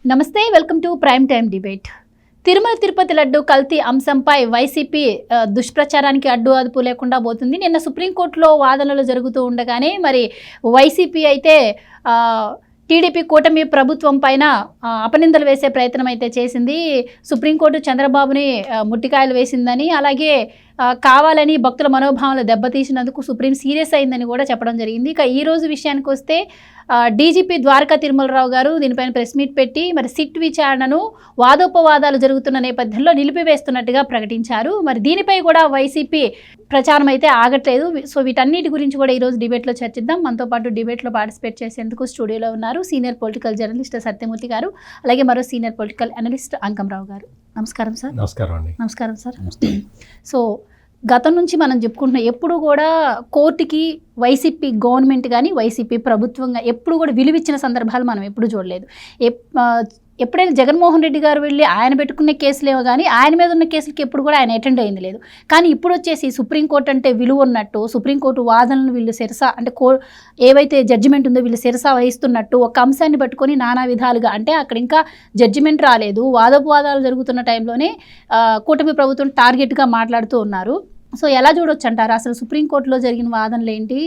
నమస్తే, welcome to prime time debate. Tirumala Tirupati laddu కల్తీ అంశంపై వైసీపీ దుష్ప్రచారానికి అడ్డు అదుపు లేకుండా పోతుంది. నిన్న సుప్రీంకోర్టులో వాదనలు జరుగుతూ ఉండగానే మరి వైసీపీ అయితే టీడీపీ కూటమి ప్రభుత్వం పైన అపనిందలు వేసే ప్రయత్నం అయితే చేసింది. సుప్రీంకోర్టు చంద్రబాబుని ముట్టికాయలు వేసిందని, అలాగే కావాలని భక్తుల మనోభావాలు దెబ్బతీసినందుకు సుప్రీం సీరియస్ అయిందని కూడా చెప్పడం జరిగింది. ఇక ఈ రోజు విషయానికి వస్తే డీజీపీ ద్వారకా తిరుమలరావు గారు దీనిపైన ప్రెస్ మీట్ పెట్టి మరి సిట్ విచారణను వాదోపవాదాలు జరుగుతున్న నేపథ్యంలో నిలిపివేస్తున్నట్టుగా ప్రకటించారు. మరి దీనిపై కూడా వైసీపీ ప్రచారం అయితే ఆగట్లేదు. సో వీటన్నిటి గురించి కూడా ఈరోజు డిబేట్లో చర్చిద్దాం. మనతో పాటు డిబేట్లో పార్టిసిపేట్ చేసేందుకు స్టూడియోలో ఉన్నారు సీనియర్ పొలిటికల్ జర్నలిస్ట్ సత్యమూర్తి గారు, అలాగే మరో సీనియర్ పొలిటికల్ అనలిస్ట్ అంకంరావు గారు. నమస్కారం సార్. నమస్కారం అండి. నమస్కారం సార్. సో గతం నుంచి మనం చెప్పుకుంటున్నాం, ఎప్పుడు కూడా కోర్టుకి వైసీపీ గవర్నమెంట్ కానీ వైసీపీ ప్రభుత్వంగా ఎప్పుడు కూడా విలువిచ్చిన సందర్భాలు మనం ఎప్పుడు చూడలేదు. ఎప్పుడైనా జగన్మోహన్ రెడ్డి గారు వెళ్ళి ఆయన పెట్టుకునే కేసులేమో కానీ ఆయన మీద ఉన్న కేసులకి ఎప్పుడు కూడా ఆయన అటెండ్ అయింది లేదు. కానీ ఇప్పుడు వచ్చేసి సుప్రీంకోర్టు అంటే విలువ ఉన్నట్టు, సుప్రీంకోర్టు వాదనలు వీళ్ళు శిరస అంటే ఏవైతే జడ్జిమెంట్ ఉందో వీళ్ళు శిరస వహిస్తున్నట్టు ఒక అంశాన్ని పట్టుకొని నానా విధాలుగా, అంటే అక్కడ ఇంకా జడ్జిమెంట్ రాలేదు, వాదోపవాదాలు జరుగుతున్న టైంలోనే కూటమి ప్రభుత్వం టార్గెట్గా మాట్లాడుతూ ఉన్నారు. సో ఎలా చూడొచ్చు అంటారు అసలు సుప్రీంకోర్టులో జరిగిన వాదనలు ఏంటి?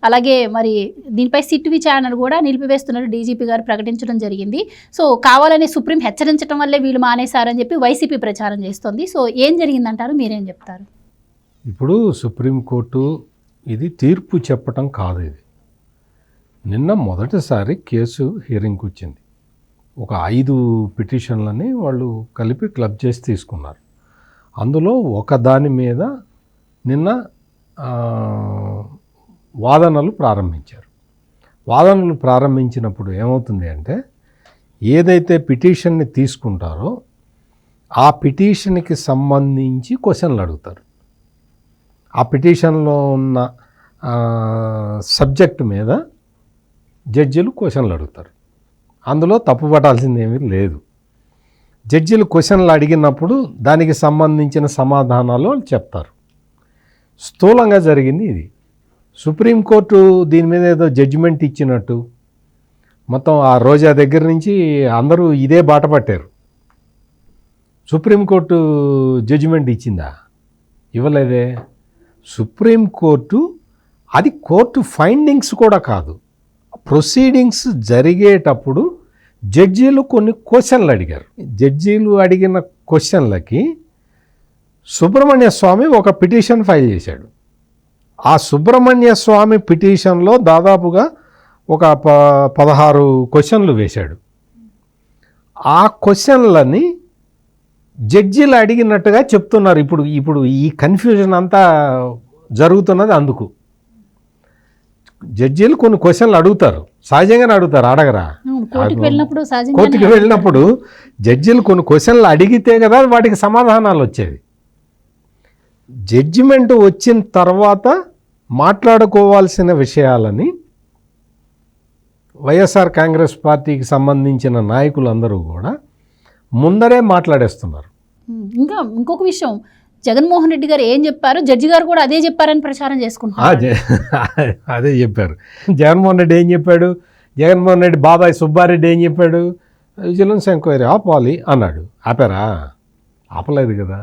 అలాగే మరి దీనిపై సిట్ విచారణను కూడా నిలిపివేస్తున్నట్టు డీజీపీ గారు ప్రకటించడం జరిగింది. సో కావాలని సుప్రీం హెచ్చరించడం వల్లే వీళ్ళు మానేశారని చెప్పి వైసీపీ ప్రచారం చేస్తోంది. సో ఏం జరిగిందంటారు, మీరేం చెప్తారు? ఇప్పుడు సుప్రీంకోర్టు ఇది తీర్పు చెప్పటం కాదు. ఇది నిన్న మొదటిసారి కేసు హియరింగ్కి వచ్చింది. ఒక 5 పిటిషన్లని వాళ్ళు కలిపి క్లబ్ చేసి తీసుకున్నారు. అందులో ఒక దాని మీద నిన్న వాదనలు ప్రారంభించారు. వాదనలు ప్రారంభించినప్పుడు ఏమవుతుంది అంటే, ఏదైతే పిటిషన్ని తీసుకుంటారో ఆ పిటిషన్కి సంబంధించి క్వశ్చన్లు అడుగుతారు. ఆ పిటిషన్లో ఉన్న సబ్జెక్ట్ మీద జడ్జిలు క్వశ్చన్లు అడుగుతారు. అందులో తప్పుపట్టాల్సింది ఏమీ లేదు. జడ్జిలు క్వశ్చన్లు అడిగినప్పుడు దానికి సంబంధించిన సమాధానాలు వాళ్ళు చెప్తారు. స్థూలంగా జరిగింది ఇది. సుప్రీంకోర్టు దీని మీద ఏదో జడ్జిమెంట్ ఇచ్చినట్టు మొత్తం ఆ రోజా దగ్గర నుంచి అందరూ ఇదే బాట పట్టారు. సుప్రీంకోర్టు జడ్జిమెంట్ ఇచ్చిందా? ఇవ్వలేదే. సుప్రీంకోర్టు అది కోర్టు ఫైండింగ్స్ కూడా కాదు, ప్రొసీడింగ్స్ జరిగేటప్పుడు జడ్జీలు కొన్ని క్వశ్చన్లు అడిగారు. జడ్జీలు అడిగిన క్వశ్చన్లకి సుబ్రహ్మణ్య స్వామి ఒక పిటిషన్ ఫైల్ చేశాడు. ఆ సుబ్రహ్మణ్య స్వామి పిటిషన్లో దాదాపుగా ఒక 16 క్వశ్చన్లు వేశాడు. ఆ క్వశ్చన్లని జడ్జీలు అడిగినట్టుగా చెప్తున్నారు. ఇప్పుడు ఈ కన్ఫ్యూజన్ అంతా జరుగుతున్నది అందుకు. జడ్జీలు కొన్ని క్వశ్చన్లు అడుగుతారు, సహజంగానే అడుగుతారు, అడగరా? కోర్టుకి వెళ్ళినప్పుడు జడ్జీలు కొన్ని క్వశ్చన్లు అడిగితే కదా వాటికి సమాధానాలు వచ్చేవి. జడ్జిమెంట్ వచ్చిన తర్వాత మాట్లాడుకోవాల్సిన విషయాలని వైఎస్ఆర్ కాంగ్రెస్ పార్టీకి సంబంధించిన నాయకులందరూ కూడా ముందరే మాట్లాడేస్తున్నారు. ఇంకా ఇంకొక విషయం, జగన్మోహన్ రెడ్డి గారు ఏం చెప్పారు, జడ్జి గారు కూడా అదే చెప్పారని ప్రచారం చేసుకుంటున్నారు. అదే చెప్పారు. జగన్మోహన్ రెడ్డి ఏం చెప్పాడు? జగన్మోహన్ రెడ్డి బాబాయ్ సుబ్బారెడ్డి ఏం చెప్పాడు? విజిలెన్స్ ఎంక్వైరీ ఆపాలి అన్నాడు. ఆపారా? ఆపలేదు కదా.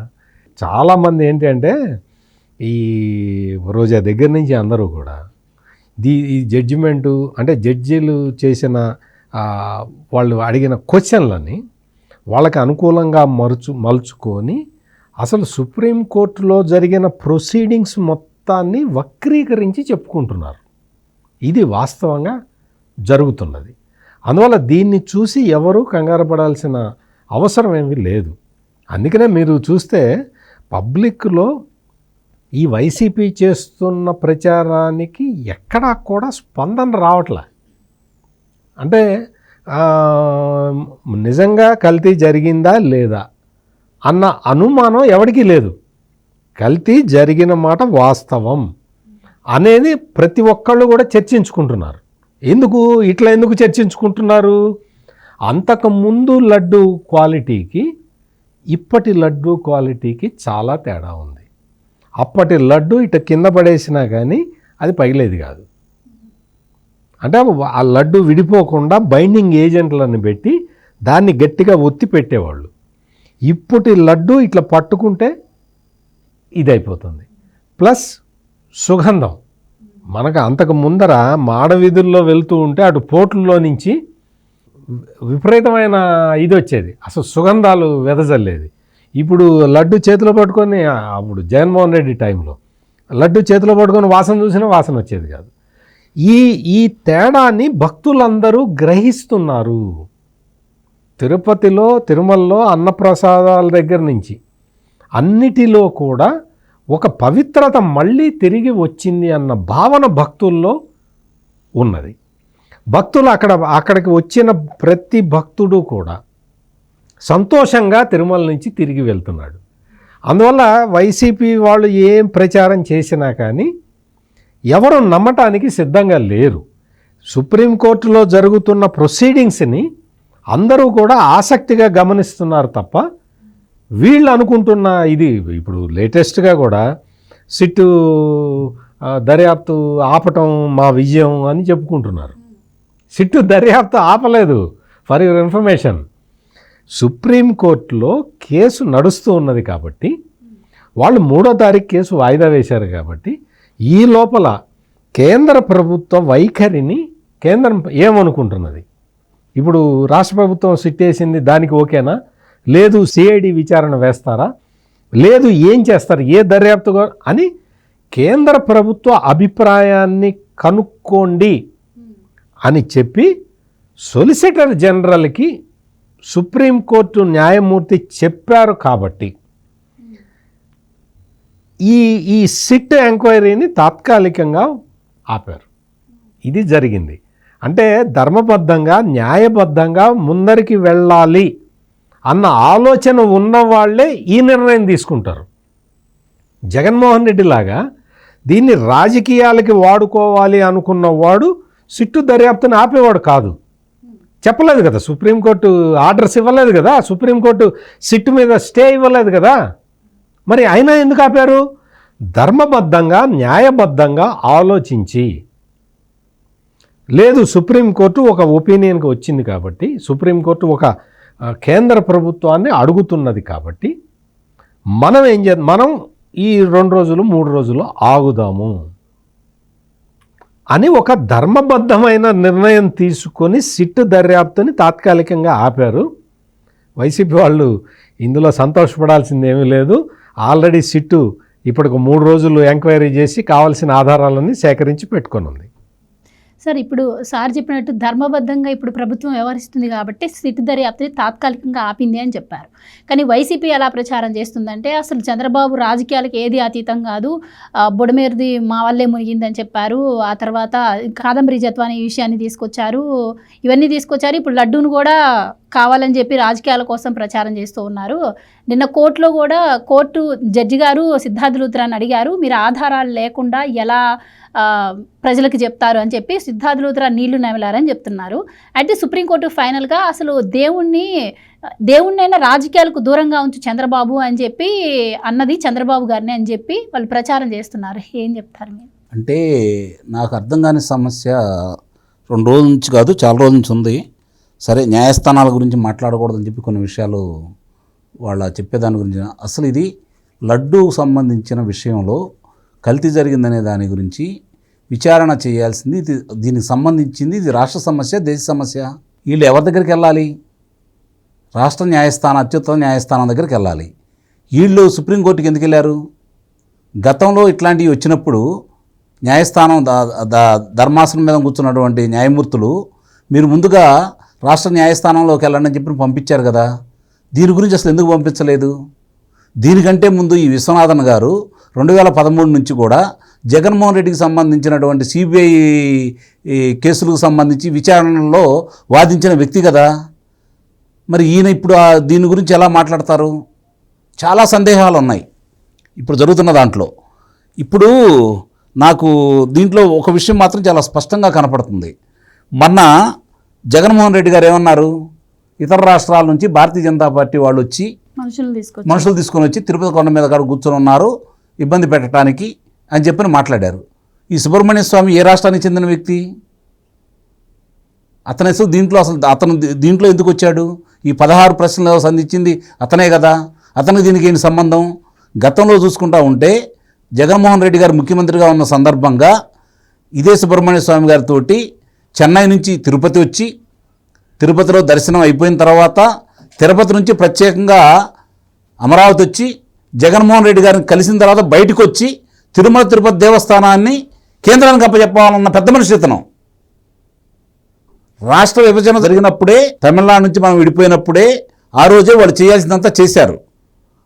చాలామంది ఏంటంటే ఈ రోజా దగ్గర నుంచి అందరూ కూడా ఈ జడ్జిమెంటు అంటే జడ్జీలు చేసిన వాళ్ళు అడిగిన క్వశ్చన్లని వాళ్ళకి అనుకూలంగా మలుచుకొని అసలు సుప్రీంకోర్టులో జరిగిన ప్రొసీడింగ్స్ మొత్తాన్ని వక్రీకరించి చెప్పుకుంటున్నారు. ఇది వాస్తవంగా జరుగుతున్నది. అందువల్ల దీన్ని చూసి ఎవరూ కంగారు పడాల్సిన అవసరం ఏమీ లేదు. అందుకనే మీరు చూస్తే పబ్లిక్లో ఈ వైసీపీ చేస్తున్న ప్రచారానికి ఎక్కడా కూడా స్పందన రావట్లే. అంటే నిజంగా కల్తీ జరిగిందా లేదా అన్న అనుమానం ఎవరికీ లేదు. కల్తీ జరిగిన మాట వాస్తవం అనేది ప్రతి ఒక్కళ్ళు కూడా చర్చించుకుంటున్నారు. ఎందుకు చర్చించుకుంటున్నారు? అంతకుముందు లడ్డు క్వాలిటీకి ఇప్పటి లడ్డు క్వాలిటీకి చాలా తేడా ఉంది. అప్పటి లడ్డు ఇట కింద పడేసినా కానీ అది పగిలేది కాదు. అంటే ఆ లడ్డు విడిపోకుండా బైండింగ్ ఏజెంట్లను పెట్టి దాన్ని గట్టిగా ఒత్తి పెట్టేవాళ్ళు. ఇప్పటి లడ్డు ఇట్లా పట్టుకుంటే ఇదైపోతుంది. ప్లస్ సుగంధం, మనకు అంతకు ముందర మాడవీధుల్లో వెళ్తూ ఉంటే అటు పోట్లలో నుంచి విపరీతమైన ఇది వచ్చేది, అసలు సుగంధాలు వెదజల్లేది. ఇప్పుడు లడ్డు చేతిలో పట్టుకొని, అప్పుడు జగన్మోహన్ రెడ్డి టైంలో లడ్డు చేతిలో పట్టుకొని వాసన చూసినా వాసన వచ్చేది కాదు. ఈ తేడాన్ని భక్తులందరూ గ్రహిస్తున్నారు. తిరుమలలో అన్నప్రసాదాల దగ్గర నుంచి అన్నిటిలో కూడా ఒక పవిత్రత మళ్ళీ తిరిగి వచ్చింది అన్న భావన భక్తుల్లో ఉన్నది. భక్తులు అక్కడికి వచ్చిన ప్రతి భక్తుడు కూడా సంతోషంగా తిరుమల నుంచి తిరిగి వెళ్తున్నాడు. అందువల్ల వైసీపీ వాళ్ళు ఏం ప్రచారం చేసినా కానీ ఎవరు నమ్మటానికి సిద్ధంగా లేరు. సుప్రీంకోర్టులో జరుగుతున్న ప్రొసీడింగ్స్ని అందరూ కూడా ఆసక్తిగా గమనిస్తున్నారు తప్ప వీళ్ళు అనుకుంటున్న ఇది ఇప్పుడు లేటెస్ట్గా కూడా సిట్టు దర్యాప్తు ఆపటం మా విజయం అని చెప్పుకుంటున్నారు. సిట్టు దర్యాప్తు ఆపలేదు. ఫర్ యువర్ ఇన్ఫర్మేషన్, సుప్రీంకోర్టులో కేసు నడుస్తూ ఉన్నది కాబట్టి వాళ్ళు 3వ తారీఖు కేసు వాయిదా వేశారు కాబట్టి ఈ లోపల కేంద్ర ప్రభుత్వ వైఖరిని కేంద్రం ఏమనుకుంటున్నది, ఇప్పుడు రాష్ట్ర ప్రభుత్వం సిట్టేసింది దానికి ఓకేనా, లేదు సిఐడి విచారణ వేస్తారా, లేదు ఏం చేస్తారు, ఏ దర్యాప్తు అని కేంద్ర ప్రభుత్వ అభిప్రాయాన్ని కనుక్కోండి అని చెప్పి సొలిసిటర్ జనరల్కి సుప్రీంకోర్టు న్యాయమూర్తి చెప్పారు కాబట్టి ఈ సిట్ ఎంక్వైరీని తాత్కాలికంగా ఆపారు. ఇది జరిగింది. అంటే ధర్మబద్ధంగా న్యాయబద్ధంగా ముందరికి వెళ్ళాలి అన్న ఆలోచన ఉన్నవాళ్లే ఈ నిర్ణయం తీసుకుంటారు. జగన్మోహన్ రెడ్డి లాగా దీన్ని రాజకీయాలకి వాడుకోవాలి అనుకున్నవాడు సిట్టు దర్యాప్తుని ఆపేవాడు కాదు. చెప్పలేదు కదా, సుప్రీంకోర్టు ఆర్డర్స్ ఇవ్వలేదు కదా, సుప్రీంకోర్టు సిట్టు మీద స్టే ఇవ్వలేదు కదా, మరి అయినా ఎందుకు ఆపారు? ధర్మబద్ధంగా న్యాయబద్ధంగా ఆలోచించి, లేదు సుప్రీంకోర్టు ఒక ఒపీనియన్కి వచ్చింది కాబట్టి, సుప్రీంకోర్టు ఒక కేంద్ర ప్రభుత్వాన్ని అడుగుతున్నది కాబట్టి మనం ఈ 2 రోజులు 3 రోజులు ఆగుదాము అని ఒక ధర్మబద్ధమైన నిర్ణయం తీసుకొని సిట్టు దర్యాప్తుని తాత్కాలికంగా ఆపారు. వైసీపీ వాళ్ళు ఇందులో సంతోషపడాల్సింది ఏమీ లేదు. ఆల్రెడీ సిట్టు ఇప్పటికి 3 రోజులు ఎంక్వైరీ చేసి కావాల్సిన ఆధారాలన్నీ సేకరించి పెట్టుకొని ఉంది. సార్, ఇప్పుడు సార్ చెప్పినట్టు ధర్మబద్ధంగా ఇప్పుడు ప్రభుత్వం వ్యవహరిస్తుంది కాబట్టి సిట్ దర్యాప్తుని తాత్కాలికంగా ఆపింది అని చెప్పారు. కానీ వైసీపీ ఎలా ప్రచారం చేస్తుందంటే అసలు చంద్రబాబు రాజకీయాలకు ఏది అతీతం కాదు, బుడమేరుది మా వల్లే మునిగిందని చెప్పారు. ఆ తర్వాత కాదంబరి జత్వాని విషయాన్ని తీసుకొచ్చారు, ఇవన్నీ తీసుకొచ్చారు. ఇప్పుడు లడ్డూను కూడా కావాలని చెప్పి రాజకీయాల కోసం ప్రచారం చేస్తూ ఉన్నారు. నిన్న కోర్టులో కూడా కోర్టు జడ్జి గారు సిద్ధార్థ లూథ్రాని అడిగారు, మీరు ఆధారాలు లేకుండా ఎలా ప్రజలకు చెప్తారు అని చెప్పి సిద్ధార్థ లూథ్రా నీళ్లు నమిలారని చెప్తున్నారు. అయితే సుప్రీంకోర్టు ఫైనల్గా అసలు దేవుణ్ణైనా రాజకీయాలకు దూరంగా ఉంచు చంద్రబాబు అని చెప్పి అన్నది చంద్రబాబు గారిని అని చెప్పి వాళ్ళు ప్రచారం చేస్తున్నారు. ఏం చెప్తారు మీరు? అంటే నాకు అర్థం కాని సమస్య 2 రోజుల నుంచి కాదు, చాలా రోజుల నుంచి ఉంది. సరే, న్యాయస్థానాల గురించి మాట్లాడకూడదని చెప్పి కొన్ని విషయాలు వాళ్ళ చెప్పేదాని గురించి, అసలు ఇది లడ్డూకు సంబంధించిన విషయంలో కల్తీ జరిగిందనే దాని గురించి విచారణ చేయాల్సింది. దీనికి సంబంధించింది ఇది రాష్ట్ర సమస్య, దేశ సమస్య. వీళ్ళు ఎవరి దగ్గరికి వెళ్ళాలి? రాష్ట్ర న్యాయస్థానం, అత్యుత్తమ న్యాయస్థానం దగ్గరికి వెళ్ళాలి. వీళ్ళు సుప్రీంకోర్టుకి ఎందుకు వెళ్ళారు? గతంలో ఇట్లాంటివి వచ్చినప్పుడు న్యాయస్థానం ధర్మాసనం మీద కూర్చున్నటువంటి న్యాయమూర్తులు మీరు ముందుగా రాష్ట్ర న్యాయస్థానంలోకి వెళ్ళండి అని చెప్పి పంపించారు కదా. దీని గురించి అసలు ఎందుకు పంపించలేదు? దీనికంటే ముందు ఈ విశ్వనాథన్ గారు 2013 నుంచి కూడా జగన్మోహన్ రెడ్డికి సంబంధించినటువంటి సిబిఐ కేసులకు సంబంధించి విచారణలో వాదించిన వ్యక్తి కదా. మరి ఈయన ఇప్పుడు దీని గురించి ఎలా మాట్లాడతారు? చాలా సందేహాలు ఉన్నాయి ఇప్పుడు జరుగుతున్న దాంట్లో. ఇప్పుడు నాకు దీంట్లో ఒక విషయం మాత్రం చాలా స్పష్టంగా కనపడుతుంది. మొన్న జగన్మోహన్ రెడ్డి గారు ఏమన్నారు? ఇతర రాష్ట్రాల నుంచి భారతీయ జనతా పార్టీ వాళ్ళు వచ్చి మనుషులు తీసుకొని వచ్చి తిరుపతి కొండ మీద కాడ కూర్చొని ఉన్నారు ఇబ్బంది పెట్టడానికి అని చెప్పి మాట్లాడారు. ఈ సుబ్రహ్మణ్య స్వామి ఏ రాష్ట్రానికి చెందిన వ్యక్తి? అతను దీంట్లో ఎందుకు వచ్చాడు? ఈ 16 ప్రశ్నలు సంధించింది అతనే కదా, అతనికి దీనికి ఏంటి సంబంధం? గతంలో చూసుకుంటా ఉంటే జగన్మోహన్ రెడ్డి గారు ముఖ్యమంత్రిగా ఉన్న సందర్భంగా ఇదే సుబ్రహ్మణ్య స్వామి గారితో చెన్నై నుంచి తిరుపతి వచ్చి, తిరుపతిలో దర్శనం అయిపోయిన తర్వాత తిరుపతి నుంచి ప్రత్యేకంగా అమరావతి వచ్చి జగన్మోహన్ రెడ్డి గారిని కలిసిన తర్వాత బయటకు వచ్చి తిరుమల తిరుపతి దేవస్థానాన్ని కేంద్రానికి అప్పచెప్పాలన్న పెద్ద మనిషి ఇతను. రాష్ట్ర విభజన జరిగినప్పుడే, తమిళనాడు నుంచి మనం విడిపోయినప్పుడే ఆ రోజే వాళ్ళు చేయాల్సిందంతా చేశారు.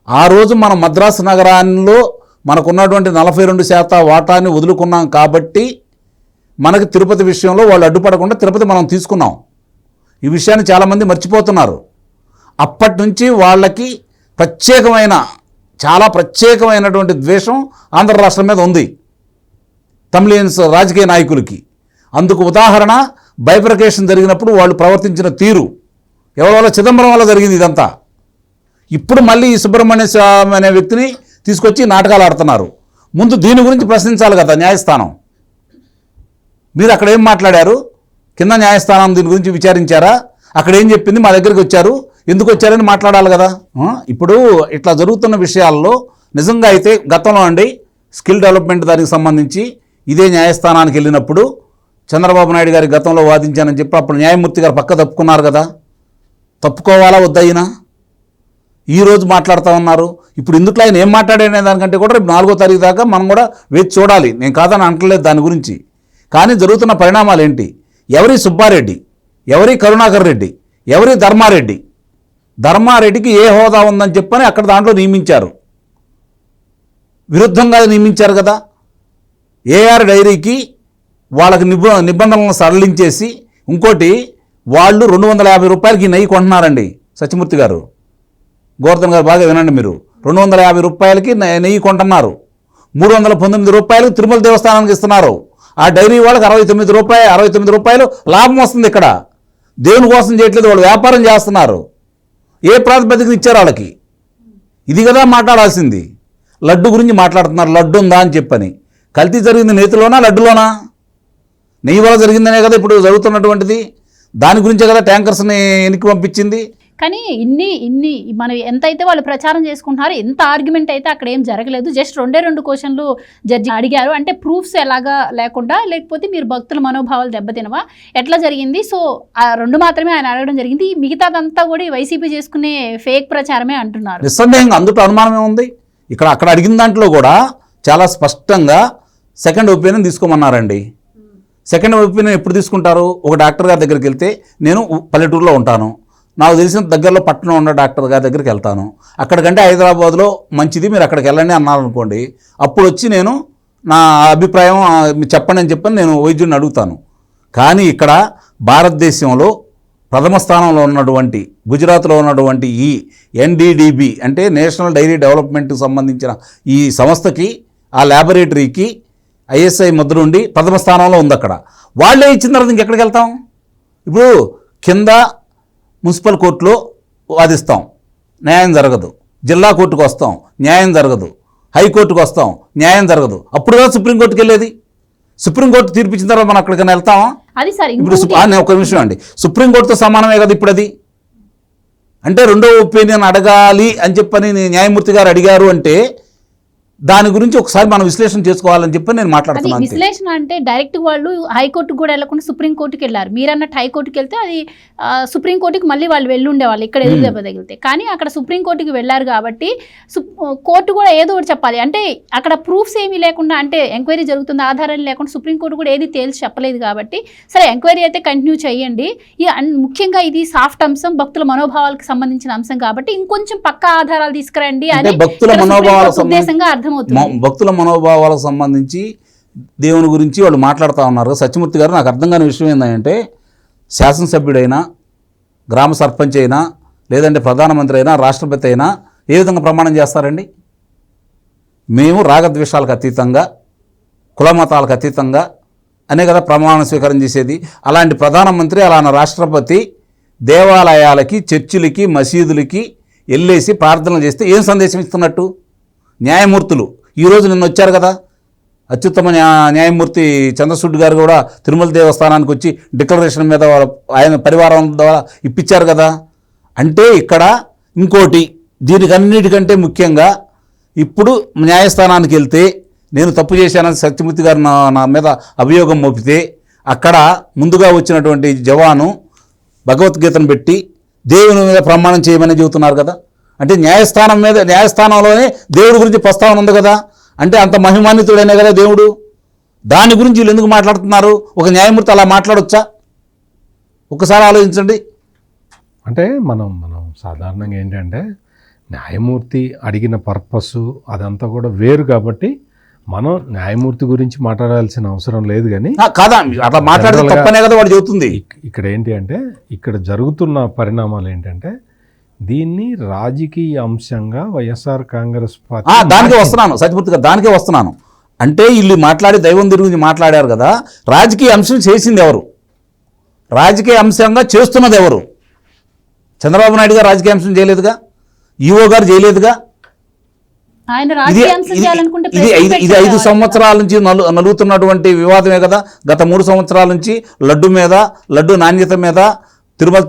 ఆ రోజు మనం మద్రాసు నగరాల్లో మనకున్నటువంటి 42% వాటాన్ని వదులుకున్నాం కాబట్టి మనకి తిరుపతి విషయంలో వాళ్ళు అడ్డుపడకుండా తిరుపతి మనం తీసుకున్నాం. ఈ విషయాన్ని చాలామంది మర్చిపోతున్నారు. అప్పటి నుంచి వాళ్ళకి చాలా ప్రత్యేకమైనటువంటి ద్వేషం ఆంధ్ర రాష్ట్రం మీద ఉంది, తమిళియన్స్ రాజకీయ నాయకులకి. అందుకు ఉదాహరణ బైఫర్కేషన్ జరిగినప్పుడు వాళ్ళు ప్రవర్తించిన తీరు. ఎవరి వల్ల? చిదంబరం వల్ల జరిగింది ఇదంతా. ఇప్పుడు మళ్ళీ ఈ సుబ్రహ్మణ్య స్వామి అనే వ్యక్తిని తీసుకొచ్చి నాటకాలు ఆడుతున్నారు. ముందు దీని గురించి ప్రశ్నించాలి కదా న్యాయస్థానం. మీరు అక్కడ ఏం మాట్లాడారు? కింద న్యాయస్థానం దీని గురించి విచారించారా? అక్కడ ఏం చెప్పింది? మా దగ్గరికి వచ్చారు, ఎందుకు వచ్చారని మాట్లాడాలి కదా. ఇప్పుడు ఇట్లా జరుగుతున్న విషయాల్లో నిజంగా అయితే గతంలో స్కిల్ డెవలప్మెంట్ దానికి సంబంధించి ఇదే న్యాయస్థానానికి వెళ్ళినప్పుడు చంద్రబాబు నాయుడు గారి గతంలో వాదించానని చెప్పి అప్పుడు న్యాయమూర్తి గారు పక్క తప్పుకున్నారు కదా. తప్పుకోవాలా వద్దయినా? ఈరోజు మాట్లాడుతూ ఉన్నారు. ఇప్పుడు ఇందుట్లో ఆయన ఏం మాట్లాడనే దానికంటే కూడా రేపు 4వ తారీఖు దాకా మనం కూడా వేచి చూడాలి. నేను కాదని అంటలేదు దాని గురించి. కానీ జరుగుతున్న పరిణామాలు ఏంటి? ఎవరి సుబ్బారెడ్డి, ఎవరి కరుణాకర్ రెడ్డి, ఎవరి ధర్మారెడ్డి? ధర్మారెడ్డికి ఏ హోదా ఉందని చెప్పని అక్కడ దాంట్లో నియమించారు, విరుద్ధంగా నియమించారు కదా. ఏఆర్ డైరీకి వాళ్ళకి నిబంధనలను సడలించేసి, ఇంకోటి వాళ్ళు 250 రూపాయలకి నెయ్యి కొంటున్నారండి. సత్యమూర్తి గారు, గోవర్ధన్ గారు బాగా వినండి మీరు. 250 రూపాయలకి నెయ్యి కొంటున్నారు. 319 రూపాయలకు తిరుమల దేవస్థానానికి ఇస్తున్నారు. ఆ డైరీ వాళ్ళకి 69 రూపాయలు లాభం వస్తుంది. ఇక్కడ దేవుని కోసం చేయట్లేదు, వాళ్ళు వ్యాపారం చేస్తున్నారు. ఏ ప్రాతిపదికన ఇచ్చారు వాళ్ళకి? ఇది కదా మాట్లాడాల్సింది. లడ్డు గురించి మాట్లాడుతున్నారు, లడ్డు ఉందా అని చెప్పని. కల్తీ జరిగింది నేతిలోనా లడ్డులోనా? నెయ్యి వల్ల జరిగిందనే కదా ఇప్పుడు జరుగుతున్నటువంటిది. దాని గురించే కదా ట్యాంకర్స్ని వెనక్కి పంపించింది. కానీ ఇన్ని మనం ఎంతైతే వాళ్ళు ప్రచారం చేసుకుంటున్నారో, ఎంత ఆర్గ్యుమెంట్ అయితే అక్కడ ఏం జరగలేదు. జస్ట్ 2 క్వశ్చన్లు జడ్జి అడిగారు. అంటే ప్రూఫ్స్ ఎలాగా లేకుండా, లేకపోతే మీరు భక్తుల మనోభావాలు దెబ్బతినవా, ఎట్లా జరిగింది? సో ఆ 2 మాత్రమే ఆయన అడగడం జరిగింది. మిగతాదంతా కూడా ఈ వైసీపీ చేసుకునే ఫేక్ ప్రచారమే అంటున్నారు. నిస్సందేహంగా అందులో అనుమానమే ఉంది. అక్కడ అడిగిన దాంట్లో కూడా చాలా స్పష్టంగా సెకండ్ ఒపీనియన్ తీసుకోమన్నారండి. సెకండ్ ఒపీనియన్ ఎప్పుడు తీసుకుంటారు? ఒక డాక్టర్ గారి దగ్గరికి వెళ్తే, నేను పల్లెటూరులో ఉంటాను, నాకు తెలిసిన దగ్గరలో పట్టణం ఉన్న డాక్టర్ గారి దగ్గరికి వెళ్తాను, అక్కడికంటే హైదరాబాద్లో మంచిది, మీరు అక్కడికి వెళ్ళండి అన్నారనుకోండి, అప్పుడు వచ్చి నేను నా అభిప్రాయం చెప్పండి అని చెప్పని నేను వైద్యుడిని అడుగుతాను. కానీ ఇక్కడ భారతదేశంలో ప్రథమ స్థానంలో ఉన్నటువంటి గుజరాత్లో ఉన్నటువంటి ఈ NDDB అంటే నేషనల్ డైరీ డెవలప్మెంట్కి సంబంధించిన ఈ సంస్థకి, ఆ ల్యాబొరేటరీకి ISI ముద్ర ఉండి ప్రథమ స్థానంలో ఉంది. అక్కడ వాళ్ళే ఇచ్చిన తర్వాత ఇంకెక్కడికి వెళ్తాం? ఇప్పుడు కింద మున్సిపల్ కోర్టులో వాదిస్తాం, న్యాయం జరగదు. జిల్లా కోర్టుకు వస్తాం, న్యాయం జరగదు. హైకోర్టుకు వస్తాం, న్యాయం జరగదు. అప్పుడు కదా సుప్రీంకోర్టుకి వెళ్ళేది. సుప్రీంకోర్టు తీర్పిచ్చిన తర్వాత మనం అక్కడికైనా వెళ్తామా? అది సార్ ఇప్పుడు ఒక నిమిషం అండి, సుప్రీంకోర్టుతో సమానమే కదా ఇప్పుడు అది. అంటే 2వ ఒపీనియన్ అడగాలి అని చెప్పని న్యాయమూర్తి గారు అడిగారు అంటే దాని గురించి ఒకసారి మనం విశ్లేషణ చేసుకోవాలని చెప్పి నేను మాట్లాడుతున్నాను. విశ్లేషణ అంటే డైరెక్ట్ వాళ్ళు హైకోర్టుకు కూడా వెళ్ళకుండా సుప్రీంకోర్టుకి వెళ్ళారు. మీరన్నట్టు హైకోర్టుకి వెళ్తే అది సుప్రీంకోర్టుకి మళ్ళీ వాళ్ళు వెళ్ళి ఉండేవాళ్ళు ఇక్కడ ఎదురు దెబ్బ తగిలితే. కానీ అక్కడ సుప్రీంకోర్టుకి వెళ్ళారు కాబట్టి కోర్టు కూడా ఏదో ఒకటి చెప్పాలి. అంటే అక్కడ ప్రూఫ్స్ ఏమీ లేకుండా, అంటే ఎంక్వైరీ జరుగుతుంది ఆధారాలు లేకుండా సుప్రీంకోర్టు కూడా ఏది తేల్చి చెప్పలేదు కాబట్టి, సరే ఎంక్వైరీ అయితే కంటిన్యూ చేయండి. ముఖ్యంగా ఇది సాఫ్ట్ అంశం, భక్తుల మనోభావాలకు సంబంధించిన అంశం కాబట్టి ఇంకొంచెం పక్కా ఆధారాలు తీసుకురండి అని భక్తుల మనోభావాల ఉద్దేశంగా అర్థం. భక్తుల మనోభావాలకు సంబంధించి దేవుని గురించి వాళ్ళు మాట్లాడుతూ ఉన్నారు. సత్యమూర్తి గారు, నాకు అర్థం కాని విషయం ఏంటంటే, శాసనసభ్యుడైనా, గ్రామ సర్పంచ్ అయినా, లేదంటే ప్రధానమంత్రి అయినా, రాష్ట్రపతి అయినా ఏ విధంగా ప్రమాణం చేస్తారండి? మేము రాగద్వేషాలకు అతీతంగా, కులమతాలకు అతీతంగా అనే కదా ప్రమాణ స్వీకారం చేసేది. అలాంటి ప్రధానమంత్రి, అలాంటి రాష్ట్రపతి దేవాలయాలకి, చర్చిలకి, మసీదులకి వెళ్ళేసి ప్రార్థనలు చేస్తే ఏం సందేశం ఇస్తున్నట్టు? న్యాయమూర్తులు ఈరోజు నిన్న వచ్చారు కదా, అత్యుత్తమ న్యాయమూర్తి చంద్రచూడ్ గారు కూడా తిరుమల దేవస్థానానికి వచ్చి డిక్లరేషన్ మీద ఆయన పరివారం ద్వారా ఇప్పించారు కదా. అంటే ఇక్కడ ఇంకోటి దీనికన్నిటికంటే ముఖ్యంగా ఇప్పుడు న్యాయస్థానానికి వెళ్తే నేను తప్పు చేశానని సత్యమూర్తి గారు నా మీద అభియోగం మోపితే అక్కడ ముందుగా వచ్చినటువంటి జవాను భగవద్గీతను పెట్టి దేవుని మీద ప్రమాణం చేయమని చెబుతున్నారు కదా. అంటే న్యాయస్థానంలోనే దేవుడి గురించి ప్రస్తావన ఉంది కదా. అంటే అంత మహిమాన్వితుడైనా కదా దేవుడు. దాని గురించి వీళ్ళు ఎందుకు మాట్లాడుతున్నారు? ఒక న్యాయమూర్తి అలా మాట్లాడొచ్చా? ఒకసారి ఆలోచించండి. అంటే మనం సాధారణంగా ఏంటంటే న్యాయమూర్తి అడిగిన పర్పస్ అదంతా కూడా వేరు కాబట్టి మనం న్యాయమూర్తి గురించి మాట్లాడాల్సిన అవసరం లేదు. కానీ కాదా అట్లా మాట్లాడితే తప్పనే కదా వాడు చెబుతుంది. ఇక్కడ ఏంటి అంటే ఇక్కడ జరుగుతున్న పరిణామాలు ఏంటంటే దీన్ని రాజకీయ అంశంగా వైఎస్ఆర్ కాంగ్రెస్ పార్టీ దానికే వస్తున్నాను సత్యమూర్తి గారు, దానికే వస్తున్నాను. అంటే వీళ్ళు మాట్లాడి దైవం గురించి మాట్లాడారు కదా, రాజకీయ అంశం చేసింది ఎవరు? రాజకీయ అంశంగా చేస్తున్నది ఎవరు? చంద్రబాబు నాయుడు గారు రాజకీయ అంశం చేయలేదుగా, ఈఓ గారు చేయలేదుగా. ఇది 5 సంవత్సరాల నుంచి నలుగుతున్నటువంటి వివాదమే కదా. గత 3 సంవత్సరాల నుంచి లడ్డు నాణ్యత మీద, తిరుమల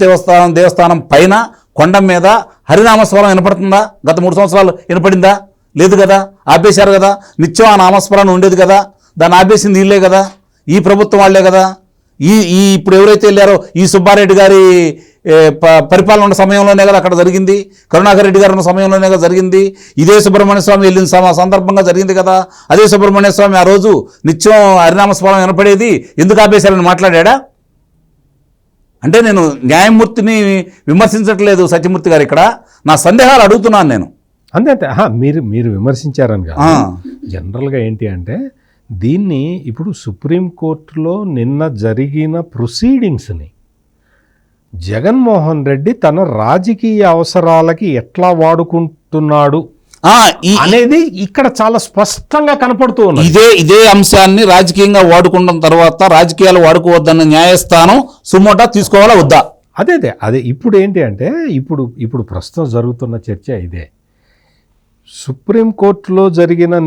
దేవస్థానం పైన కొండ మీద హరినామస్వరం వినపడుతుందా? గత 3 సంవత్సరాలు వినపడిందా? లేదు కదా. ఆపేశారు కదా. నిత్యం ఆ నామస్మరణ ఉండేది కదా. దాన్ని ఆపేసింది వీళ్ళే కదా, ఈ ప్రభుత్వం వాళ్ళే కదా. ఇప్పుడు ఎవరైతే వెళ్ళారో ఈ సుబ్బారెడ్డి గారి పరిపాలన ఉన్న సమయంలోనే కదా అక్కడ జరిగింది. కరుణాకర్ రెడ్డి గారు ఉన్న సమయంలోనే కదా జరిగింది. ఇదే సుబ్రహ్మణ్య స్వామి వెళ్ళిన సందర్భంగా జరిగింది కదా. అదే సుబ్రహ్మణ్య స్వామి ఆ రోజు నిత్యం హరినామస్మరణ వినపడేది, ఎందుకు ఆపేశారని మాట్లాడా? అంటే నేను న్యాయమూర్తిని విమర్శించట్లేదు సత్యమూర్తి గారు, ఇక్కడ నా సందేహాలు అడుగుతున్నాను నేను. అంతే మీరు విమర్శించారని కాదు. జనరల్గా ఏంటి అంటే దీన్ని ఇప్పుడు సుప్రీంకోర్టులో నిన్న జరిగిన ప్రొసీడింగ్స్ని జగన్మోహన్ రెడ్డి తన రాజకీయ అవసరాలకి ఎట్లా వాడుకుంటున్నాడు అనేది ఇక్కడ చాలా స్పష్టంగా కనపడుతూ ఉంది. ఇదే అంశాన్ని రాజకీయంగా వాడుకున్న తర్వాత రాజకీయాలు వాడుకోవద్దన్న న్యాయస్థానం సుమోటా తీసుకోవాలా వద్దా? అదే ఇప్పుడు ఏంటి అంటే ఇప్పుడు ప్రస్తుతం జరుగుతున్న చర్చ ఇదే. సుప్రీంకోర్టులో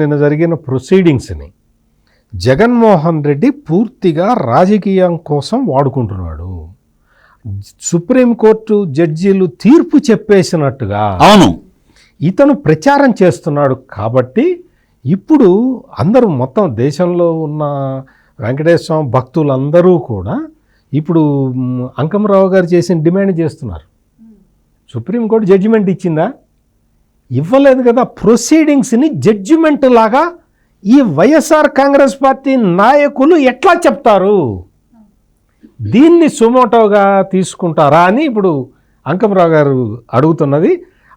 నిన్న జరిగిన ప్రొసీడింగ్స్ని జగన్మోహన్ రెడ్డి పూర్తిగా రాజకీయం కోసం వాడుకుంటున్నాడు. సుప్రీంకోర్టు జడ్జీలు తీర్పు చెప్పేసినట్టుగా అవును ఇతను ప్రచారం చేస్తున్నాడు. కాబట్టి ఇప్పుడు అందరూ మొత్తం దేశంలో ఉన్న వెంకటేశ్వర స్వామి భక్తులందరూ కూడా ఇప్పుడు అంకమరావు గారు చేసిన డిమాండ్ చేస్తున్నారు. సుప్రీంకోర్టు జడ్జిమెంట్ ఇచ్చిందా? ఇవ్వలేదు కదా. ప్రొసీడింగ్స్ని జడ్జిమెంట్ లాగా ఈ వైఎస్ఆర్ కాంగ్రెస్ పార్టీ నాయకులు ఎట్లా చెప్తారు? దీన్ని సుమోటోగా తీసుకుంటారా అని ఇప్పుడు అంకమరావు గారు అడుగుతున్నది.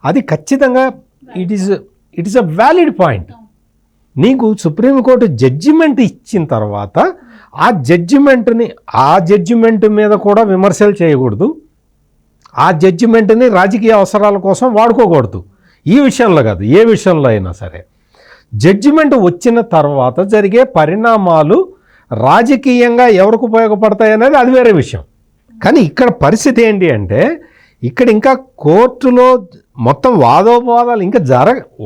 అది ఖచ్చితంగా it is a valid point. నీకు సుప్రీంకోర్టు జడ్జిమెంట్ ఇచ్చిన తర్వాత ఆ జడ్జిమెంట్ మీద కూడా విమర్శలు చేయకూడదు. ఆ జడ్జిమెంట్ని రాజకీయ అవసరాల కోసం వాడుకోకూడదు. ఈ విషయంలో కాదు, ఏ విషయంలో అయినా సరే జడ్జిమెంట్ వచ్చిన తర్వాత జరిగే పరిణామాలు రాజకీయంగా ఎవరికి ఉపయోగపడతాయి అనేది అది వేరే విషయం. కానీ ఇక్కడ పరిస్థితి ఏంటి అంటే ఇక్కడ ఇంకా కోర్టులో మొత్తం వాదోపవాదాలు ఇంకా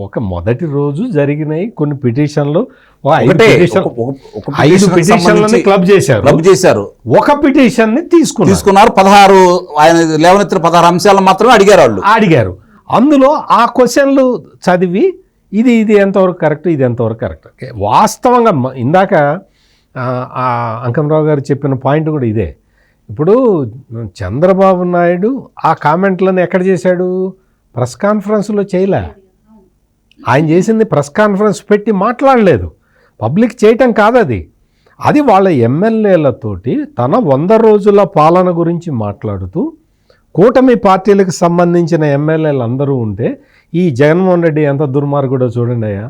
ఒక మొదటి రోజు జరిగినాయి. కొన్ని పిటిషన్లు 5 పిటిషన్లని క్లబ్ చేశారు. ఒక పిటిషన్ని తీసుకున్నారు. 16 ఆయన లేవనెత్తిన 16 అంశాలను మాత్రమే అడిగారు. అందులో ఆ క్వశ్చన్లు చదివి ఇది ఎంతవరకు కరెక్ట్, ఇది ఎంతవరకు కరెక్ట్. వాస్తవంగా ఇందాక అంకమరావు గారు చెప్పిన పాయింట్ కూడా ఇదే. ఇప్పుడు చంద్రబాబు నాయుడు ఆ కామెంట్లను ఎక్కడ చేశాడు? ప్రెస్ కాన్ఫరెన్స్లో చేయలే. ఆయన చేసింది ప్రెస్ కాన్ఫరెన్స్ పెట్టి మాట్లాడలేదు. పబ్లిక్ చేయటం కాదు అది వాళ్ళ ఎమ్మెల్యేలతోటి తన 100 రోజుల పాలన గురించి మాట్లాడుతూ కూటమి పార్టీలకు సంబంధించిన ఎమ్మెల్యేలు అందరూ ఉంటే ఈ జగన్మోహన్ రెడ్డి ఎంత దుర్మార్గుడో చూడండి అయ్యా,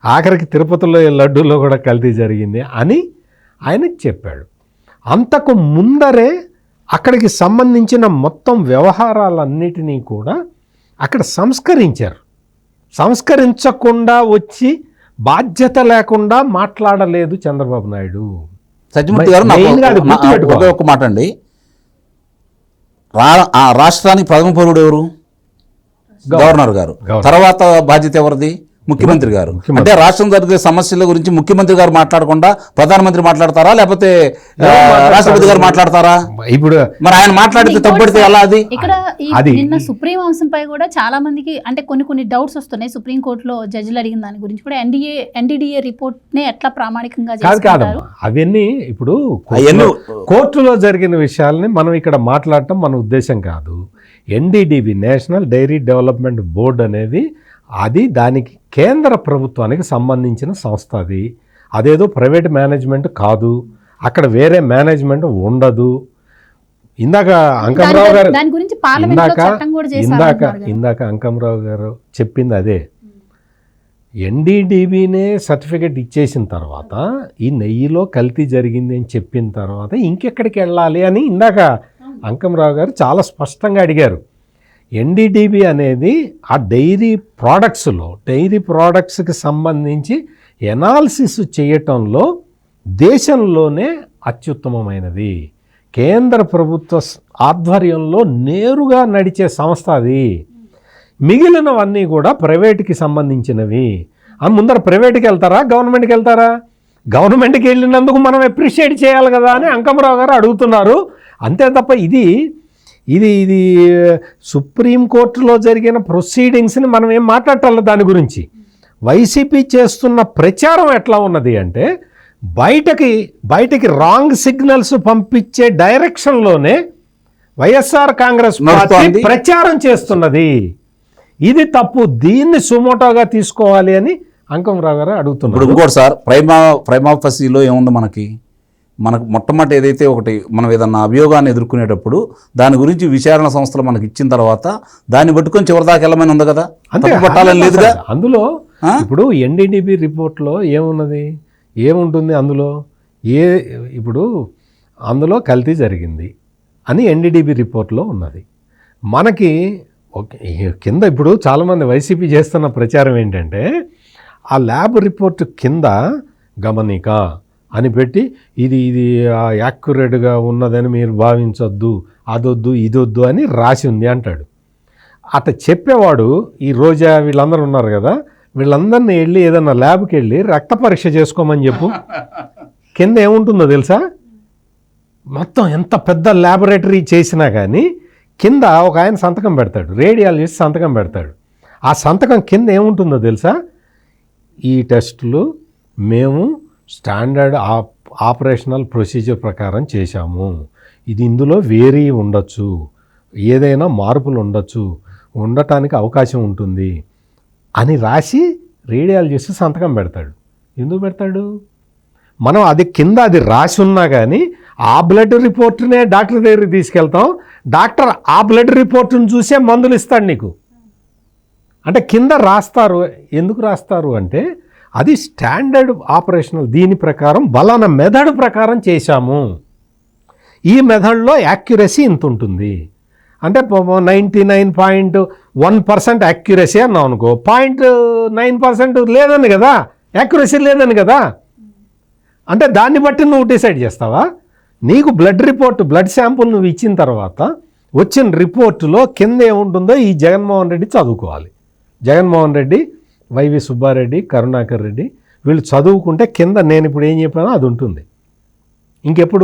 ఆఖరికి తిరుపతిలో లడ్డూలో కూడా కల్తీ జరిగింది అని ఆయన చెప్పాడు. అంతకు ముందరే అక్కడికి సంబంధించిన మొత్తం వ్యవహారాలన్నిటినీ కూడా అక్కడ సంస్కరించకుండా వచ్చి బాధ్యత లేకుండా మాట్లాడలేదు చంద్రబాబు నాయుడు. సత్యమూర్తి గారు ఒక మాట అండి, రాష్ట్రానికి ప్రథమ పౌరుడు ఎవరు? గవర్నర్ గారు. తర్వాత బాధ్యత ఎవరిది? ముఖ్యమంత్రి గారు. అంటే రాష్ట్రం జరిగే సమస్యల గురించి ముఖ్యమంత్రి గారు మాట్లాడకుండా ప్రధానమంత్రి మాట్లాడతారా, లేకపోతే రాష్ట్రపతి గారు మాట్లాడతారా? ఇప్పుడు మరి ఆయన మాట్లాడితే తప్పడితే ఎలా? ఇక్కడ నిన్న సుప్రీం అంశంపై కూడా చాలా మందికి అంటే కొన్ని డౌట్స్ వస్తున్నాయి. సుప్రీం కోర్టులో జడ్జిలు అడిగిన దాని గురించి కూడా ఎన్డీడీఏ రిపోర్ట్ నే ఎట్లా ప్రామాణికంగా కాదమ్మా, అవన్నీ ఇప్పుడు కోర్టులో జరిగిన విషయాల్ని మనం ఇక్కడ మాట్లాడటం మన ఉద్దేశం కాదు. NDDB national dairy development board అనేది అది దానికి కేంద్ర ప్రభుత్వానికి సంబంధించిన సంస్థ. అదేదో ప్రైవేట్ మేనేజ్మెంట్ కాదు, అక్కడ వేరే మేనేజ్మెంట్ ఉండదు. ఇందాక అంకమరావు గారు ఇందాక అంకమరావు గారు చెప్పింది అదే. ఎన్డీడీబీనే సర్టిఫికెట్ ఇచ్చేసిన తర్వాత ఈ నెయ్యిలో కల్తీ జరిగింది అని చెప్పిన తర్వాత ఇంకెక్కడికి వెళ్ళాలి అని ఇందాక అంకమరావు గారు చాలా స్పష్టంగా అడిగారు. ఎన్డీడీబీ అనేది ఆ డైరీ ప్రోడక్ట్స్కి సంబంధించి ఎనాలిసిస్ చేయటంలో దేశంలోనే అత్యుత్తమమైనది. కేంద్ర ప్రభుత్వ ఆధ్వర్యంలో నేరుగా నడిచే సంస్థ అది. మిగిలినవన్నీ కూడా ప్రైవేట్కి సంబంధించినవి. ముందర ప్రైవేట్కి వెళ్తారా, గవర్నమెంట్కి వెళ్తారా? గవర్నమెంట్కి వెళ్ళినందుకు మనం అప్రిషియేట్ చేయాలి కదా అని అంకమరావు గారు అడుగుతున్నారు. అంతే తప్ప ఇది సుప్రీంకోర్టులో జరిగిన ప్రొసీడింగ్స్ని మనం ఏం మాట్లాడాలి దాని గురించి. వైసీపీ చేస్తున్న ప్రచారం ఎట్లా ఉన్నది అంటే బయటకి రాంగ్ సిగ్నల్స్ పంపించే డైరెక్షన్లోనే వైఎస్ఆర్ కాంగ్రెస్ పార్టీ ప్రచారం చేస్తున్నది. ఇది తప్పు, దీన్ని సుమోటోగా తీసుకోవాలి అని అంకమరావు గారు అడుగుతున్నారు. ఇప్పుడు ఇంకోటి సార్, ప్రైమాఫసీలో ఏముంది మనకు మొట్టమొదటి ఏదైతే ఒకటి మనం ఏదన్నా అభియోగాన్ని ఎదుర్కొనేటప్పుడు దాని గురించి విచారణ సంస్థలు మనకి ఇచ్చిన తర్వాత దాన్ని పట్టుకొని చివరిదాకా వెళ్ళమని ఉంది కదా, పట్టాలని లేదుగా. అందులో ఇప్పుడు ఎన్డీడీబీ రిపోర్ట్లో ఏముంటుంది ఇప్పుడు అందులో కల్తీ జరిగింది అని ఎన్డీడీబీ రిపోర్ట్లో ఉన్నది. మనకి కింద ఇప్పుడు చాలామంది వైసీపీ చేస్తున్న ప్రచారం ఏంటంటే ఆ ల్యాబ్ రిపోర్ట్ కింద గమనిక అని పెట్టి ఇది యాక్యురేట్గా ఉన్నదని మీరు భావించొద్దు, అదొద్దు ఇదొద్దు అని రాసి ఉంది అంటాడు. అట్లా చెప్పేవాడు ఈ రోజా వీళ్ళందరూ ఉన్నారు కదా, వీళ్ళందరినీ వెళ్ళి ఏదన్నా ల్యాబ్కి వెళ్ళి రక్త పరీక్ష చేసుకోమని చెప్పు. కింద ఏముంటుందో తెలుసా? మొత్తం ఎంత పెద్ద ల్యాబొరేటరీ చేసినా కానీ కింద ఒక ఆయన సంతకం పెడతాడు, రేడియాలజిస్ట్ సంతకం పెడతాడు. ఆ సంతకం కింద ఏముంటుందో తెలుసా? ఈ టెస్టులు మేము స్టాండర్డ్ ఆపరేషనల్ ప్రొసీజర్ ప్రకారం చేశాము, ఇందులో వేరీ ఉండొచ్చు, ఏదైనా మార్పులు ఉండటానికి అవకాశం ఉంటుంది అని రాసి రేడియాలజిస్ట్ సంతకం పెడతాడు. ఎందుకు పెడతాడు? మనం కింద రాసి ఉన్నా కానీ ఆ బ్లడ్ రిపోర్ట్నే డాక్టర్ దగ్గరికి తీసుకెళ్తాం, డాక్టర్ ఆ బ్లడ్ రిపోర్ట్ని చూసే మందులు ఇస్తాడు నీకు. అంటే కింద రాస్తారు. ఎందుకు రాస్తారు అంటే అది స్టాండర్డ్ ఆపరేషనల్, దీని ప్రకారం బలానా మెథడ్ ప్రకారం చేశాము, ఈ మెథడ్లో యాక్యురసీ ఇంత ఉంటుంది. అంటే 99.1% యాక్యురసీ అన్నాం అనుకో, 0.9% లేదని కదా, యాక్యురసీ లేదని కదా. అంటే దాన్ని బట్టి నువ్వు డిసైడ్ చేస్తావా? నీకు బ్లడ్ శాంపుల్ నువ్వు ఇచ్చిన తర్వాత వచ్చిన రిపోర్టులో కింద ఏముంటుందో ఈ జగన్మోహన్ రెడ్డి చదువుకోవాలి. జగన్మోహన్ రెడ్డి, వైవి సుబ్బారెడ్డి, కరుణాకర్ రెడ్డి వీళ్ళు చదువుకుంటే కింద నేను ఇప్పుడు ఏం చెప్పానో అది ఉంటుంది. ఇంకెప్పుడు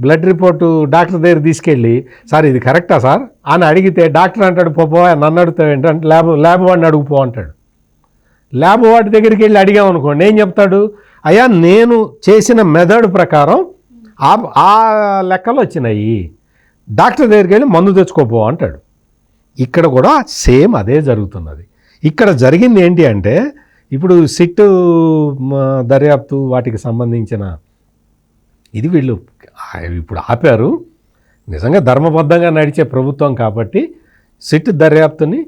బ్లడ్ రిపోర్టు డాక్టర్ దగ్గర తీసుకెళ్ళి సార్ ఇది కరెక్టా సార్ అని అడిగితే డాక్టర్ అంటాడు పో నన్ను అడుగుతావు ఏంటంటే ల్యాబ్ వాడిని అడుగుపో అంటాడు. ల్యాబ్ వాడి దగ్గరికి వెళ్ళి అడిగామనుకోండి ఏం చెప్తాడు? అయ్యా నేను చేసిన మెథడ్ ప్రకారం ఆ లెక్కలు వచ్చినాయి, డాక్టర్ దగ్గరికి వెళ్ళి మందు తెచ్చుకోపో అంటాడు. ఇక్కడ కూడా సేమ్ అదే జరుగుతున్నది. ఇక్కడ జరిగింది ఏంటి అంటే ఇప్పుడు సిట్ దర్యాప్తు వాటికి సంబంధించిన ఇది వీళ్ళు ఇప్పుడు ఆపారు. నిజంగా ధర్మబద్ధంగా నడిచే ప్రభుత్వం కాబట్టి సిట్ దర్యాప్తుని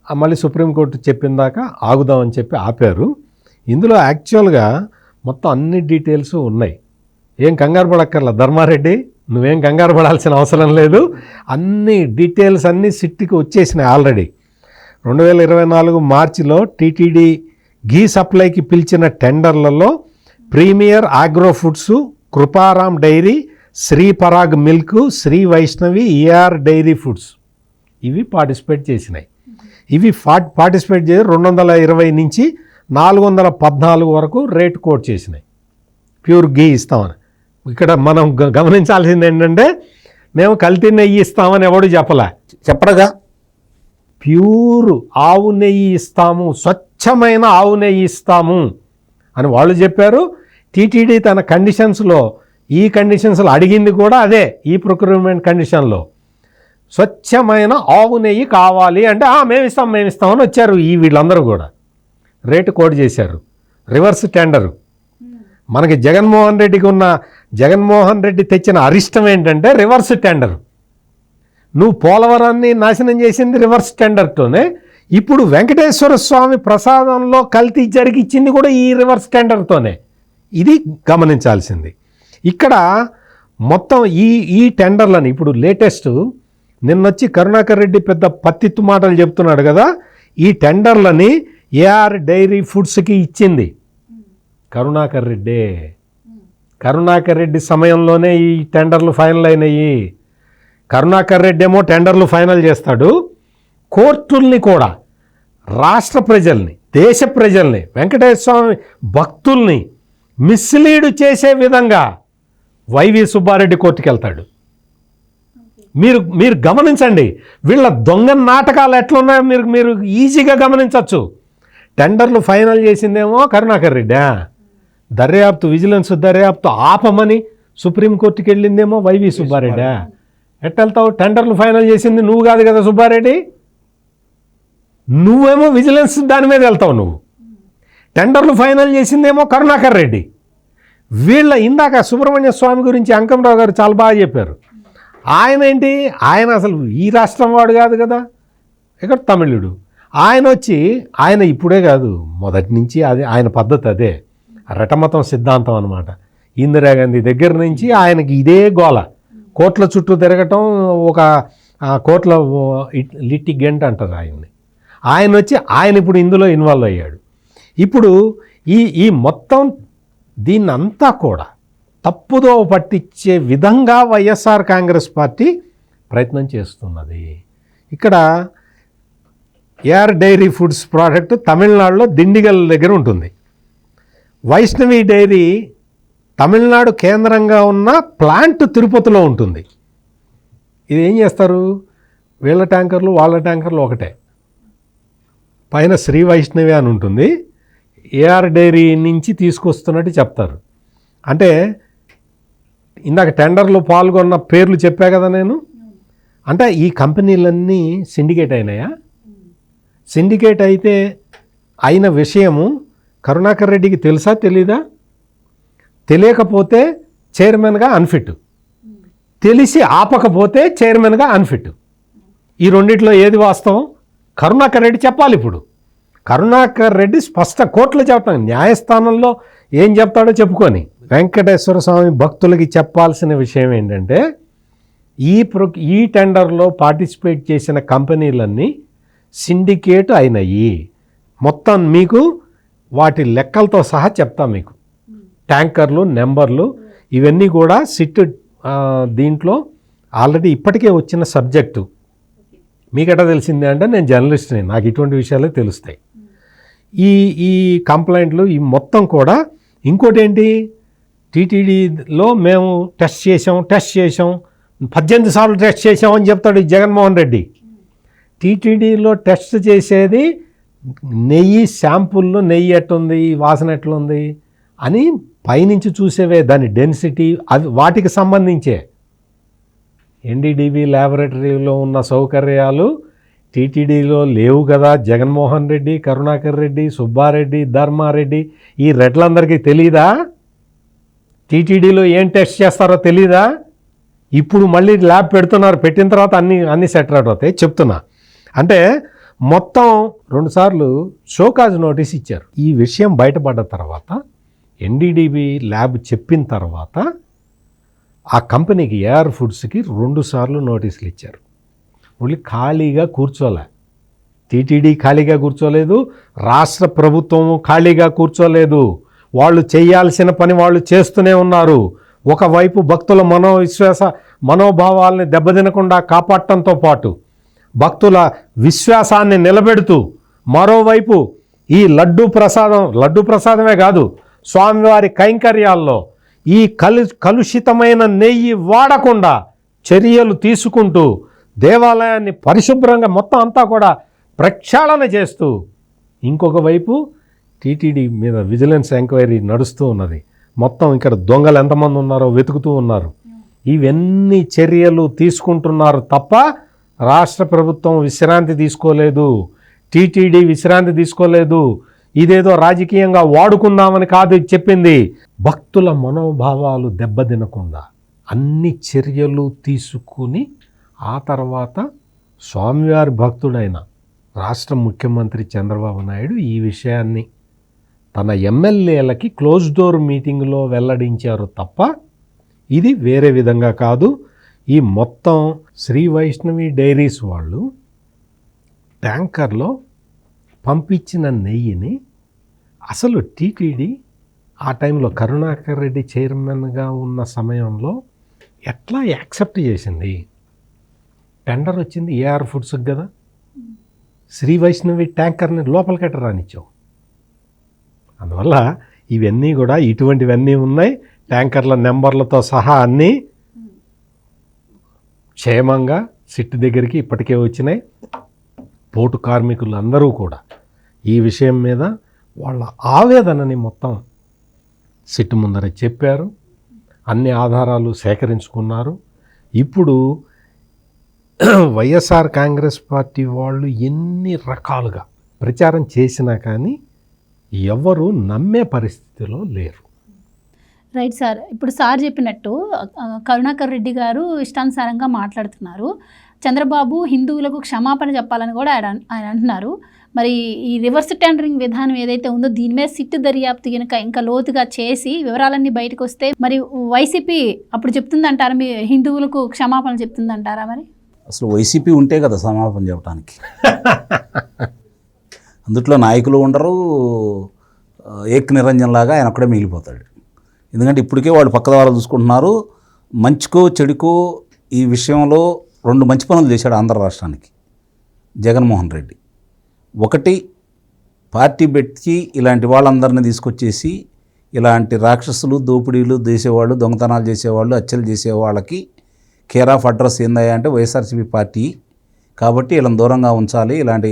మళ్ళీ సుప్రీంకోర్టు చెప్పిన దాకా ఆగుదామని చెప్పి ఆపారు. ఇందులో యాక్చువల్గా మొత్తం అన్ని డీటెయిల్స్ ఉన్నాయి. ఏం కంగారు పడక్కర్లా ధర్మారెడ్డి, నువ్వేం కంగారు పడాల్సిన అవసరం లేదు. అన్ని డీటెయిల్స్ అన్నీ సిట్కి వచ్చేసినాయి ఆల్రెడీ. 2024 మార్చిలో టీటీడీ ఘీ సప్లైకి పిలిచిన టెండర్లలో premier agro foods, Kriparam dairy, Shri Parag milk, Shri Vaishnavi, AR dairy foods ఇవి పార్టిసిపేట్ చేసినాయి. ఇవి పార్టిసిపేట్ చేసి 220 నుంచి 414 వరకు రేట్ కోట్ చేసినాయి ప్యూర్ గీ ఇస్తామని. ఇక్కడ మనం గమనించాల్సింది ఏంటంటే మేము కల్తీ నెయ్యి ఇస్తామని ఎవడు చెప్పడగా ప్యూర్ ఆవు నెయ్యి ఇస్తాము, స్వచ్ఛమైన ఆవు నెయ్యి ఇస్తాము అని వాళ్ళు చెప్పారు. టీటీడీ తన కండిషన్స్లో ఈ కండిషన్స్లో అడిగింది కూడా అదే. ఈ ప్రొక్యూర్మెంట్ కండిషన్లో స్వచ్ఛమైన ఆవు నెయ్యి కావాలి అంటే మేము ఇస్తామని వచ్చారు. వీళ్ళందరూ కూడా రేటు కోడ్ చేశారు. Reverse tender. మనకి జగన్మోహన్ రెడ్డి తెచ్చిన అరిష్టం ఏంటంటే రివర్స్ టెండర్. నువ్వు పోలవరాన్ని నాశనం చేసింది రివర్స్ టెండర్తోనే. ఇప్పుడు వెంకటేశ్వర స్వామి ప్రసాదంలో కల్తీ జరిగిచ్చింది కూడా ఈ రివర్స్ టెండర్తోనే. ఇది గమనించాల్సింది. ఇక్కడ మొత్తం ఈ టెండర్లని ఇప్పుడు లేటెస్ట్ నిన్నొచ్చి కరుణాకర్ రెడ్డి పెద్ద పత్తిత్తు మాటలు చెప్తున్నాడు కదా. ఈ టెండర్లని ఏఆర్ డైరీ ఫుడ్స్కి ఇచ్చింది కరుణాకర్ రెడ్డి సమయంలోనే ఈ టెండర్లు ఫైనల్ అయినాయి. కరుణాకర్ రెడ్డి ఏమో టెండర్లు ఫైనల్ చేస్తాడు, కోర్టుల్ని కూడా రాష్ట్ర ప్రజల్ని, దేశ ప్రజల్ని, వెంకటేశ్వర స్వామి భక్తుల్ని మిస్లీడ్ చేసే విధంగా వైవి సుబ్బారెడ్డి కోర్టుకు వెళ్తాడు. మీరు గమనించండి, వీళ్ళ దొంగ నాటకాలు ఎట్లున్నాయో మీరు ఈజీగా గమనించవచ్చు. టెండర్లు ఫైనల్ చేసిందేమో కరుణాకర్ రెడ్డి, విజిలెన్స్ దర్యాప్తు ఆపమని సుప్రీంకోర్టుకి వెళ్ళిందేమో వైవి సుబ్బారెడ్డి. ఎట్టెళ్తావు? టెండర్లు ఫైనల్ చేసింది నువ్వు కాదు కదా సుబ్బారెడ్డి, నువ్వేమో విజిలెన్స్ దాని మీద వెళ్తావు. నువ్వు టెండర్లు ఫైనల్ చేసిందేమో కరుణాకర్ రెడ్డి. ఇందాక సుబ్రహ్మణ్య స్వామి గురించి అంకంరావు గారు చాలా బాగా చెప్పారు. ఆయన అసలు ఈ రాష్ట్రం వాడు కాదు కదా, ఇక్కడ తమిళుడు. ఆయన ఇప్పుడే కాదు, మొదటి నుంచి ఆయన పద్ధతి అదే, రటమతం సిద్ధాంతం అనమాట. ఇందిరాగాంధీ దగ్గర నుంచి ఆయనకి ఇదే గోల, కోట్ల చుట్టూ తిరగటం. ఒక కోట్ల లిటిగెంట్ అంటారు ఆయన్ని. ఆయన ఇప్పుడు ఇందులో ఇన్వాల్వ్ అయ్యాడు. ఇప్పుడు ఈ మొత్తం దీన్నంతా కూడా తప్పుదో పట్టించే విధంగా వైఎస్ఆర్ కాంగ్రెస్ పార్టీ ప్రయత్నం చేస్తున్నది. ఇక్కడ ఏఆర్ డైరీ ఫుడ్స్ ప్రోడక్ట్ తమిళనాడులో దిండిగల్ దగ్గర ఉంటుంది. వైష్ణవి డైరీ తమిళనాడు కేంద్రంగా ఉన్న ప్లాంట్ తిరుపతిలో ఉంటుంది. ఇది ఏం చేస్తారు? వీళ్ళ ట్యాంకర్లు వాళ్ళ ట్యాంకర్లు ఒకటే. పైన శ్రీ వైష్ణవి అని ఉంటుంది, ఏఆర్ డైరీ నుంచి తీసుకొస్తున్నట్టు చెప్తారు. అంటే ఇందాక టెండర్లో పాల్గొన్న పేర్లు చెప్పా కదా నేను. అంటే ఈ కంపెనీలన్నీ సిండికేట్ అయినాయా? సిండికేట్ అయితే అయిన విషయము కరుణాకర్ రెడ్డికి తెలుసా తెలీదా? తెలియకపోతే చైర్మన్గా అన్ఫిట్, తెలిసి ఆపకపోతే చైర్మన్గా అన్ఫిట్. ఈ రెండిట్లో ఏది వాస్తవం? కరుణాకర్ రెడ్డి చెప్పాలి. ఇప్పుడు కరుణాకర్ రెడ్డి స్పష్ట కోర్టులో చెప్తాను, న్యాయస్థానంలో ఏం చెప్తాడో చెప్పుకొని. వెంకటేశ్వర స్వామి భక్తులకి చెప్పాల్సిన విషయం ఏంటంటే ఈ టెండర్లో పార్టిసిపేట్ చేసిన కంపెనీలన్నీ సిండికేట్ అయినాయి. మొత్తం మీకు వాటి లెక్కలతో సహా చెప్తా. మీకు ట్యాంకర్లు, నెంబర్లు ఇవన్నీ కూడా సిట్ దీంట్లో ఆల్రెడీ ఇప్పటికే వచ్చిన సబ్జెక్టు. మీకెట్టా తెలిసిందే అంటే నేను జర్నలిస్ట్ని, నాకు ఇటువంటి విషయాలే తెలుస్తాయి. ఈ కంప్లైంట్లు ఈ మొత్తం కూడా. ఇంకోటి ఏంటి, టీటీడీలో మేము టెస్ట్ చేసాం 18 సార్లు టెస్ట్ చేసామని చెప్తాడు ఈ జగన్మోహన్ రెడ్డి. టీటీడీలో టెస్ట్ చేసేది నెయ్యి శాంపుల్లో నెయ్యి ఎట్లుంది, వాసన ఎట్లుంది అని పైనుంచి చూసేవే, దాని డెన్సిటీ అవి వాటికి సంబంధించే. ఎన్డీడీబీ ల్యాబొరేటరీలో ఉన్న సౌకర్యాలు టీటీడీలో లేవు కదా. జగన్మోహన్ రెడ్డి, కరుణాకర్ రెడ్డి, సుబ్బారెడ్డి, ధర్మారెడ్డి ఈ రెడ్లందరికీ తెలీదా? టీటీడీలో ఏం టెస్ట్ చేస్తారో తెలీదా? ఇప్పుడు మళ్ళీ ల్యాబ్ పెడుతున్నారు, పెట్టిన తర్వాత అన్నీ సెటిల్ అవుతాయి చెప్తున్నా. అంటే మొత్తం 2 సార్లు షోకాజ్ నోటీస్ ఇచ్చారు. ఈ విషయం బయటపడ్డ తర్వాత ఎన్డీడీబీ ల్యాబ్ చెప్పిన తర్వాత ఆ కంపెనీకి ఏఆర్ ఫుడ్స్కి 2 సార్లు నోటీసులు ఇచ్చారు. వాళ్ళు ఖాళీగా కూర్చోలే, టీటీడీ ఖాళీగా కూర్చోలేదు, రాష్ట్ర ప్రభుత్వం ఖాళీగా కూర్చోలేదు. వాళ్ళు చేయాల్సిన పని వాళ్ళు చేస్తూనే ఉన్నారు. ఒకవైపు భక్తుల మనోభావాల్ని దెబ్బతినకుండా కాపాడటంతో పాటు భక్తుల విశ్వాసాన్ని నిలబెడుతూ, మరోవైపు ఈ లడ్డూ ప్రసాదమే కాదు, స్వామివారి కైంకర్యాల్లో ఈ కలుషితమైన నెయ్యి వాడకుండా చర్యలు తీసుకుంటూ దేవాలయాన్ని పరిశుభ్రంగా మొత్తం అంతా కూడా ప్రక్షాళన చేస్తూ, ఇంకొక వైపు టీటీడీ మీద విజిలెన్స్ ఎంక్వైరీ నడుస్తూ ఉన్నది. మొత్తం ఇక్కడ దొంగలు ఎంతమంది ఉన్నారో వెతుకుతూ ఉన్నారు. ఇవన్నీ చర్యలు తీసుకుంటున్నారు తప్ప రాష్ట్ర ప్రభుత్వం విశ్రాంతి తీసుకోలేదు, టీటీడీ విశ్రాంతి తీసుకోలేదు. ఇదేదో రాజకీయంగా వాడుకుందామని కాదు చెప్పింది. భక్తుల మనోభావాలు దెబ్బతినకుండా అన్ని చర్యలు తీసుకుని ఆ తర్వాత స్వామివారి భక్తుడైన రాష్ట్ర ముఖ్యమంత్రి చంద్రబాబు నాయుడు ఈ విషయాన్ని తన ఎమ్మెల్యేలకి క్లోజ్ డోర్ మీటింగ్లో వెల్లడించారు తప్ప ఇది వేరే విధంగా కాదు. ఈ మొత్తం శ్రీ వైష్ణవి డైరీస్ వాళ్ళు ట్యాంకర్లో పంపించిన నెయ్యిని అసలు టీటీడీ ఆ టైంలో కరుణాకర్ రెడ్డి చైర్మన్గా ఉన్న సమయంలో ఎట్లా యాక్సెప్ట్ చేసింది? టెండర్ వచ్చింది ఏఆర్ ఫుడ్స్కి కదా, శ్రీ వైష్ణవి ట్యాంకర్ని లోపలికట్ట రానిచ్చావు. అందువల్ల ఇవన్నీ కూడా ఇటువంటివన్నీ ఉన్నాయి. ట్యాంకర్ల నెంబర్లతో సహా అన్నీ క్షేమంగా సిట్ దగ్గరికి ఇప్పటికే వచ్చినాయి. పోటు కార్మికులు అందరూ కూడా ఈ విషయం మీద వాళ్ళ ఆవేదనని మొత్తం సిట్ ముందర చెప్పారు. అన్ని ఆధారాలు సేకరించుకున్నారు. ఇప్పుడు వైఎస్ఆర్ కాంగ్రెస్ పార్టీ వాళ్ళు ఎన్ని రకాలుగా ప్రచారం చేసినా కానీ ఎవరు నమ్మే పరిస్థితిలో లేరు. రైట్ సార్, ఇప్పుడు సార్ చెప్పినట్టు కరుణాకర్ రెడ్డి గారు ఇష్టానుసారంగా మాట్లాడుతున్నారు. చంద్రబాబు హిందువులకు క్షమాపణ చెప్పాలని కూడా ఆయన అంటున్నారు. మరి ఈ రివర్స్ టెండరింగ్ విధానం ఏదైతే ఉందో దీని మీద సిట్టు దర్యాప్తు కనుక ఇంకా లోతుగా చేసి వివరాలన్నీ బయటకు వస్తే మరి వైసీపీ అప్పుడు చెప్తుందంటారా, మీ హిందువులకు క్షమాపణ చెప్తుందంటారా? మరి అసలు వైసీపీ ఉంటే కదా సమాపన చెప్పడానికి. అందుట్లో నాయకులు ఉండరు, ఏక్ నిరంజన్ లాగా ఆయన అక్కడే మిగిలిపోతాడు. ఎందుకంటే ఇప్పటికే వాళ్ళు పక్క వాళ్ళు చూసుకుంటున్నారు. మంచికో చెడుకో ఈ విషయంలో 2 మంచి పనులు చేశాడు ఆంధ్ర రాష్ట్రానికి జగన్మోహన్ రెడ్డి. ఒకటి, పార్టీ పెట్టి ఇలాంటి వాళ్ళందరినీ తీసుకొచ్చేసి ఇలాంటి రాక్షసులు, దోపిడీలు చేసేవాళ్ళు, దొంగతనాలు చేసేవాళ్ళు, హత్యలు చేసేవాళ్ళకి కేర్ ఆఫ్ అడ్రస్ ఏందయ్యా అంటే వైఎస్ఆర్సీపీ పార్టీ. కాబట్టి వీళ్ళని దూరంగా ఉంచాలి, ఇలాంటి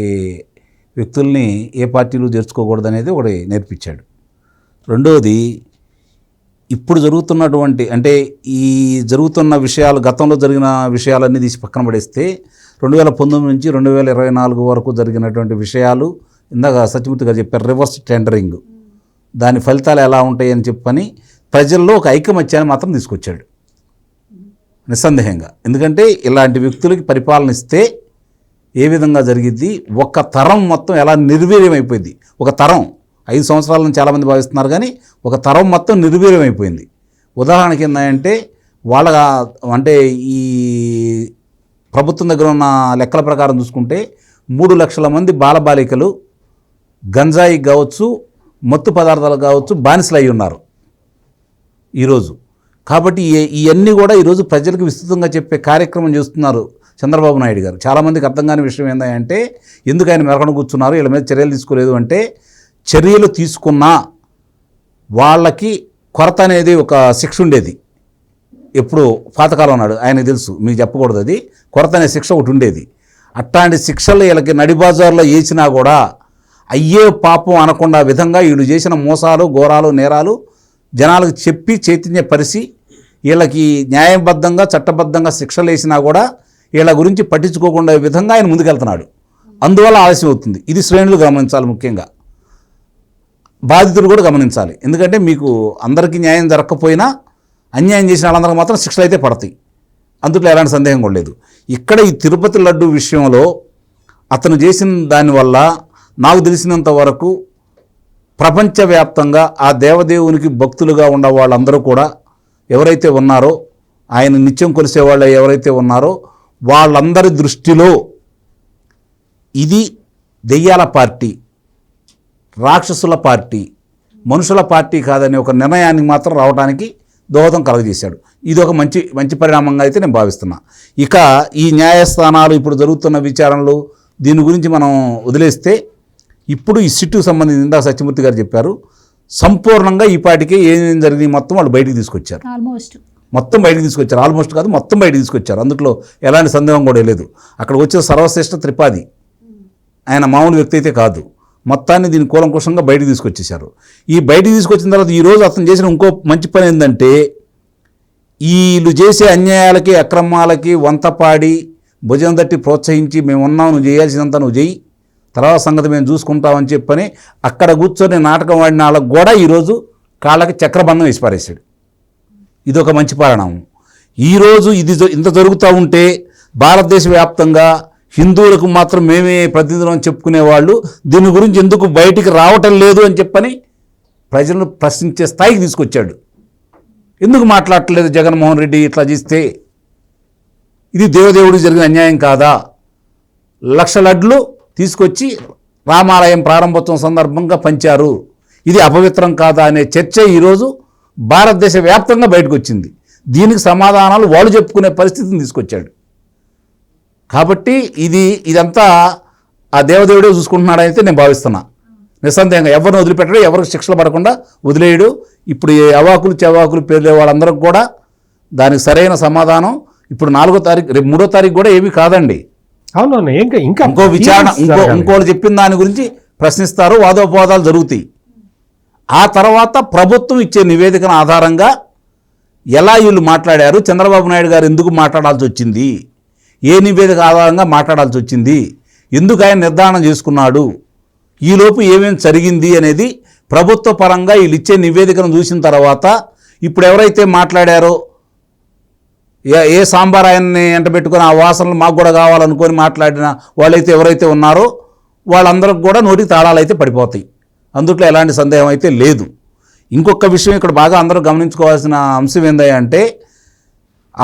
వ్యక్తుల్ని ఏ పార్టీలు చేర్చుకోకూడదు అనేది ఒకటి నేర్పించాడు. రెండోది, ఇప్పుడు జరుగుతున్నటువంటి అంటే ఈ జరుగుతున్న విషయాలు, గతంలో జరిగిన విషయాలన్నీ తీసి పక్కన పడేస్తే 2019 నుంచి 2024 వరకు జరిగినటువంటి విషయాలు, ఇందాక సత్యమూర్తి గారు చెప్పారు రివర్స్ టెండరింగ్, దాని ఫలితాలు ఎలా ఉంటాయని చెప్పని ప్రజల్లో ఒక ఐకమత్యాన్ని మాత్రం తీసుకొచ్చాడు నిస్సందేహంగా. ఎందుకంటే ఇలాంటి వ్యక్తులకి పరిపాలన ఇస్తే ఏ విధంగా జరిగిద్ది, ఒక తరం మొత్తం ఎలా నిర్వీర్యమైపోయింది. ఒక తరం 5 సంవత్సరాలను చాలామంది భావిస్తున్నారు, కానీ ఒక తరం మొత్తం నిర్వీర్యమైపోయింది. ఉదాహరణకి ఏంటంటే వాళ్ళ అంటే ఈ ప్రభుత్వం దగ్గర ఉన్న లెక్కల ప్రకారం చూసుకుంటే 3 లక్షల మంది బాలబాలికలు గంజాయి కావచ్చు, మత్తు పదార్థాలు కావచ్చు బానిసలు అయి ఉన్నారు ఈరోజు. కాబట్టి ఇవన్నీ కూడా ఈరోజు ప్రజలకు విస్తృతంగా చెప్పే కార్యక్రమం చేస్తున్నారు చంద్రబాబు నాయుడు గారు. చాలామందికి అర్థం కాని విషయం ఏంటంటే ఎందుకు ఆయన మెరకన కూర్చున్నారు, వీళ్ళ మీద చర్యలు తీసుకోలేదు అంటే, చర్యలు తీసుకున్నా వాళ్ళకి కొరత అనేది ఒక శిక్ష ఉండేది. ఎప్పుడు పాతకాలం నాడు ఆయనకు తెలుసు, మీకు చెప్పకూడదు, అది కొరత అనే శిక్ష ఒకటి ఉండేది. అట్లాంటి శిక్షలు వీళ్ళకి నడిబాజార్లో వేసినా కూడా అయ్యే పాపం అనకుండా విధంగా వీళ్ళు చేసిన మోసాలు, ఘోరాలు, నేరాలు జనాలకు చెప్పి చైతన్యపరిచి వీళ్ళకి న్యాయబద్ధంగా చట్టబద్ధంగా శిక్షలు వేసినా కూడా వీళ్ళ గురించి పట్టించుకోకుండా విధంగా ఆయన ముందుకెళ్తున్నాడు. అందువల్ల ఆలస్యం అవుతుంది. ఇది శ్రేణులు గమనించాలి, ముఖ్యంగా బాధితులు కూడా గమనించాలి. ఎందుకంటే మీకు అందరికీ న్యాయం జరగకపోయినా అన్యాయం చేసిన వాళ్ళందరికీ మాత్రం శిక్షలు అయితే పడతాయి, అందులో ఎలాంటి సందేహం కూడా లేదు. ఇక్కడ ఈ తిరుపతి లడ్డు విషయంలో అతను చేసిన దానివల్ల నాకు తెలిసినంత వరకు ప్రపంచవ్యాప్తంగా ఆ దేవదేవునికి భక్తులుగా ఉన్న వాళ్ళందరూ కూడా ఎవరైతే ఉన్నారో, ఆయన నిత్యం కొలిసే వాళ్ళు ఎవరైతే ఉన్నారో వాళ్ళందరి దృష్టిలో ఇది దెయ్యాల పార్టీ, రాక్షసుల పార్టీ, మనుషుల పార్టీ కాదనే ఒక నిర్ణయానికి మాత్రం రావడానికి దోహదం కలగజేశాడు. ఇది ఒక మంచి పరిణామంగా అయితే నేను భావిస్తున్నా. ఇక ఈ న్యాయస్థానాలు ఇప్పుడు జరుగుతున్న విచారణలు దీని గురించి మనం వదిలేస్తే ఇప్పుడు ఈ సిట్టుకు సంబంధించి ఇందాక సత్యమూర్తి గారు చెప్పారు, సంపూర్ణంగా ఈ పాటికే ఏమేమి జరిగింది మొత్తం వాళ్ళు బయటికి తీసుకొచ్చారు. ఆల్మోస్ట్ మొత్తం బయటికి తీసుకొచ్చారు. ఆల్మోస్ట్ కాదు, మొత్తం బయటికి తీసుకొచ్చారు. అందులో ఎలాంటి సందేహం కూడా లేదు. అక్కడ వచ్చిన సర్వశ్రేష్ఠ త్రిపాది, ఆయన మామూలు వ్యక్తి అయితే కాదు. మొత్తాన్ని దీన్ని కూలంకుషంగా బయటికి తీసుకొచ్చేశారు. ఈ బయటికి తీసుకొచ్చిన తర్వాత ఈరోజు అతను చేసిన ఇంకో మంచి పని ఏంటంటే, వీళ్ళు చేసే అన్యాయాలకి అక్రమాలకి వంతపాడి భుజం తట్టి ప్రోత్సహించి మేము ఉన్నాం, నువ్వు చేయాల్సినంత నువ్వు చేయి, తర్వాత సంగతి మేము చూసుకుంటామని చెప్పని అక్కడ కూర్చొని నాటకం ఆడిన వాళ్ళకు కూడా ఈరోజు కాళ్ళకి చక్రబంధం వేసి పారేశాడు. ఇదొక మంచి పరిణామం. ఈరోజు ఇది ఇంత జరుగుతూ ఉంటే భారతదేశ వ్యాప్తంగా హిందువులకు మాత్రం మేమే ప్రతినిధులు అని చెప్పుకునేవాళ్ళు దీని గురించి ఎందుకు బయటికి రావటం లేదు అని చెప్పని ప్రజలను ప్రశ్నించే స్థాయికి తీసుకొచ్చాడు. ఎందుకు మాట్లాడట్లేదు జగన్మోహన్ రెడ్డి ఇట్లా చేస్తే? ఇది దేవదేవుడికి జరిగిన అన్యాయం కాదా? 1,00,000 లడ్లు తీసుకొచ్చి రామాలయం ప్రారంభోత్సవం సందర్భంగా పంచారు, ఇది అపవిత్రం కాదా అనే చర్చ ఈరోజు భారతదేశ వ్యాప్తంగా బయటకు వచ్చింది. దీనికి సమాధానాలు వాళ్ళు చెప్పుకునే పరిస్థితిని తీసుకొచ్చాడు. కాబట్టి ఇదంతా ఆ దేవదేవుడే చూసుకుంటున్నాడైతే నేను భావిస్తున్నా. నిస్సందేహంగా ఎవరిని వదిలిపెట్టడు, ఎవరికి శిక్షలు పడకుండా వదిలేయడు. ఇప్పుడు ఈ అవాకులు చెవాకులు పేర్లే వాళ్ళందరికి కూడా దానికి సరైన సమాధానం ఇప్పుడు 4వ తారీఖు, రేపు 3వ తారీఖు కూడా ఏమీ కాదండి. అవునవును, ఇంకా ఇంకో విచారణ, ఇంకోళ్ళు చెప్పిన దాని గురించి ప్రశ్నిస్తారు, వాదోపవాదాలు జరుగుతాయి. ఆ తర్వాత ప్రభుత్వం ఇచ్చే నివేదికను ఆధారంగా ఎలా వీళ్ళు మాట్లాడారు, చంద్రబాబు నాయుడు గారు ఎందుకు మాట్లాడాల్సి వచ్చింది, ఏ నివేదిక ఆధారంగా మాట్లాడాల్సి వచ్చింది, ఎందుకు ఆయన నిర్ధారణ చేసుకున్నాడు, ఈలోపు ఏమేమి జరిగింది అనేది ప్రభుత్వ పరంగా వీళ్ళు ఇచ్చే నివేదికను చూసిన తర్వాత ఇప్పుడు ఎవరైతే మాట్లాడారో, ఏ సాంబార్ ఆయన్ని ఎంటబెట్టుకొని ఆ వాసనలు మాకు కూడా కావాలనుకొని మాట్లాడిన వాళ్ళైతే ఎవరైతే ఉన్నారో వాళ్ళందరికి కూడా నోటికి తాళాలు అయితే పడిపోతాయి. అందుట్లో ఎలాంటి సందేహం అయితే లేదు. ఇంకొక విషయం ఇక్కడ బాగా అందరూ గమనించుకోవాల్సిన అంశం ఏంటంటే,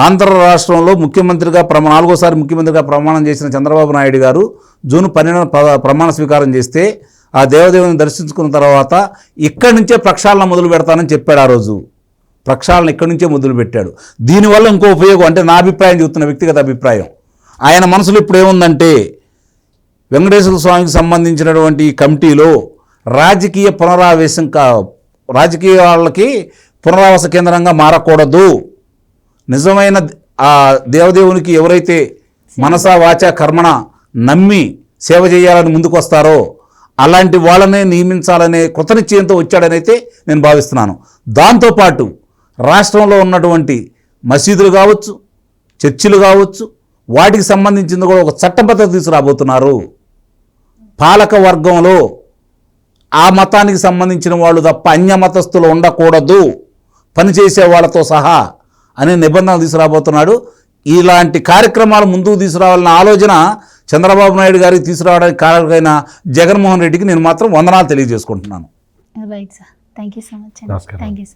ఆంధ్ర రాష్ట్రంలో ముఖ్యమంత్రిగా 4వ ముఖ్యమంత్రిగా ప్రమాణం చేసిన చంద్రబాబు నాయుడు గారు జూన్ 12న ప్రమాణ స్వీకారం చేస్తే ఆ దేవదేవుని దర్శించుకున్న తర్వాత ఇక్కడి నుంచే ప్రక్షాళన మొదలు పెడతానని చెప్పాడు. ఆ రోజు ప్రక్షాళన ఇక్కడి నుంచే మొదలు పెట్టాడు. దీనివల్ల ఇంకో ఉపయోగం, అంటే నా అభిప్రాయం చెబుతున్న వ్యక్తిగత అభిప్రాయం, ఆయన మనసులో ఇప్పుడు ఏముందంటే వెంకటేశ్వర స్వామికి సంబంధించినటువంటి ఈ కమిటీలో రాజకీయ వాళ్ళకి పునరావాస కేంద్రంగా మారకూడదు. నిజమైన ఆ దేవదేవునికి ఎవరైతే మనసా వాచా కర్మణ నమ్మి సేవ చేయాలని ముందుకు వస్తారో అలాంటి వాళ్ళనే నియమించాలనే కృత నిశ్చయంతో వచ్చాడనైతే నేను భావిస్తున్నాను. దాంతోపాటు రాష్ట్రంలో ఉన్నటువంటి మసీదులు కావచ్చు, చర్చిలు కావచ్చు, వాటికి సంబంధించింది కూడా ఒక చట్టబద్ధత తీసుకురాబోతున్నారు. పాలక వర్గంలో ఆ మతానికి సంబంధించిన వాళ్ళు తప్ప అన్య మతస్థులు ఉండకూడదు, పనిచేసే వాళ్ళతో సహా అనే నిబంధనలు తీసుకురాబోతున్నాడు. ఇలాంటి కార్యక్రమాలు ముందుకు తీసుకురావాలన్న ఆలోచన చంద్రబాబు నాయుడు గారికి తీసుకురావడానికి కారణమైన జగన్మోహన్ రెడ్డికి నేను మాత్రం వందనాలు తెలియజేసుకుంటున్నాను. Right sir, thank you so much. నమస్కారం. Thank you sir.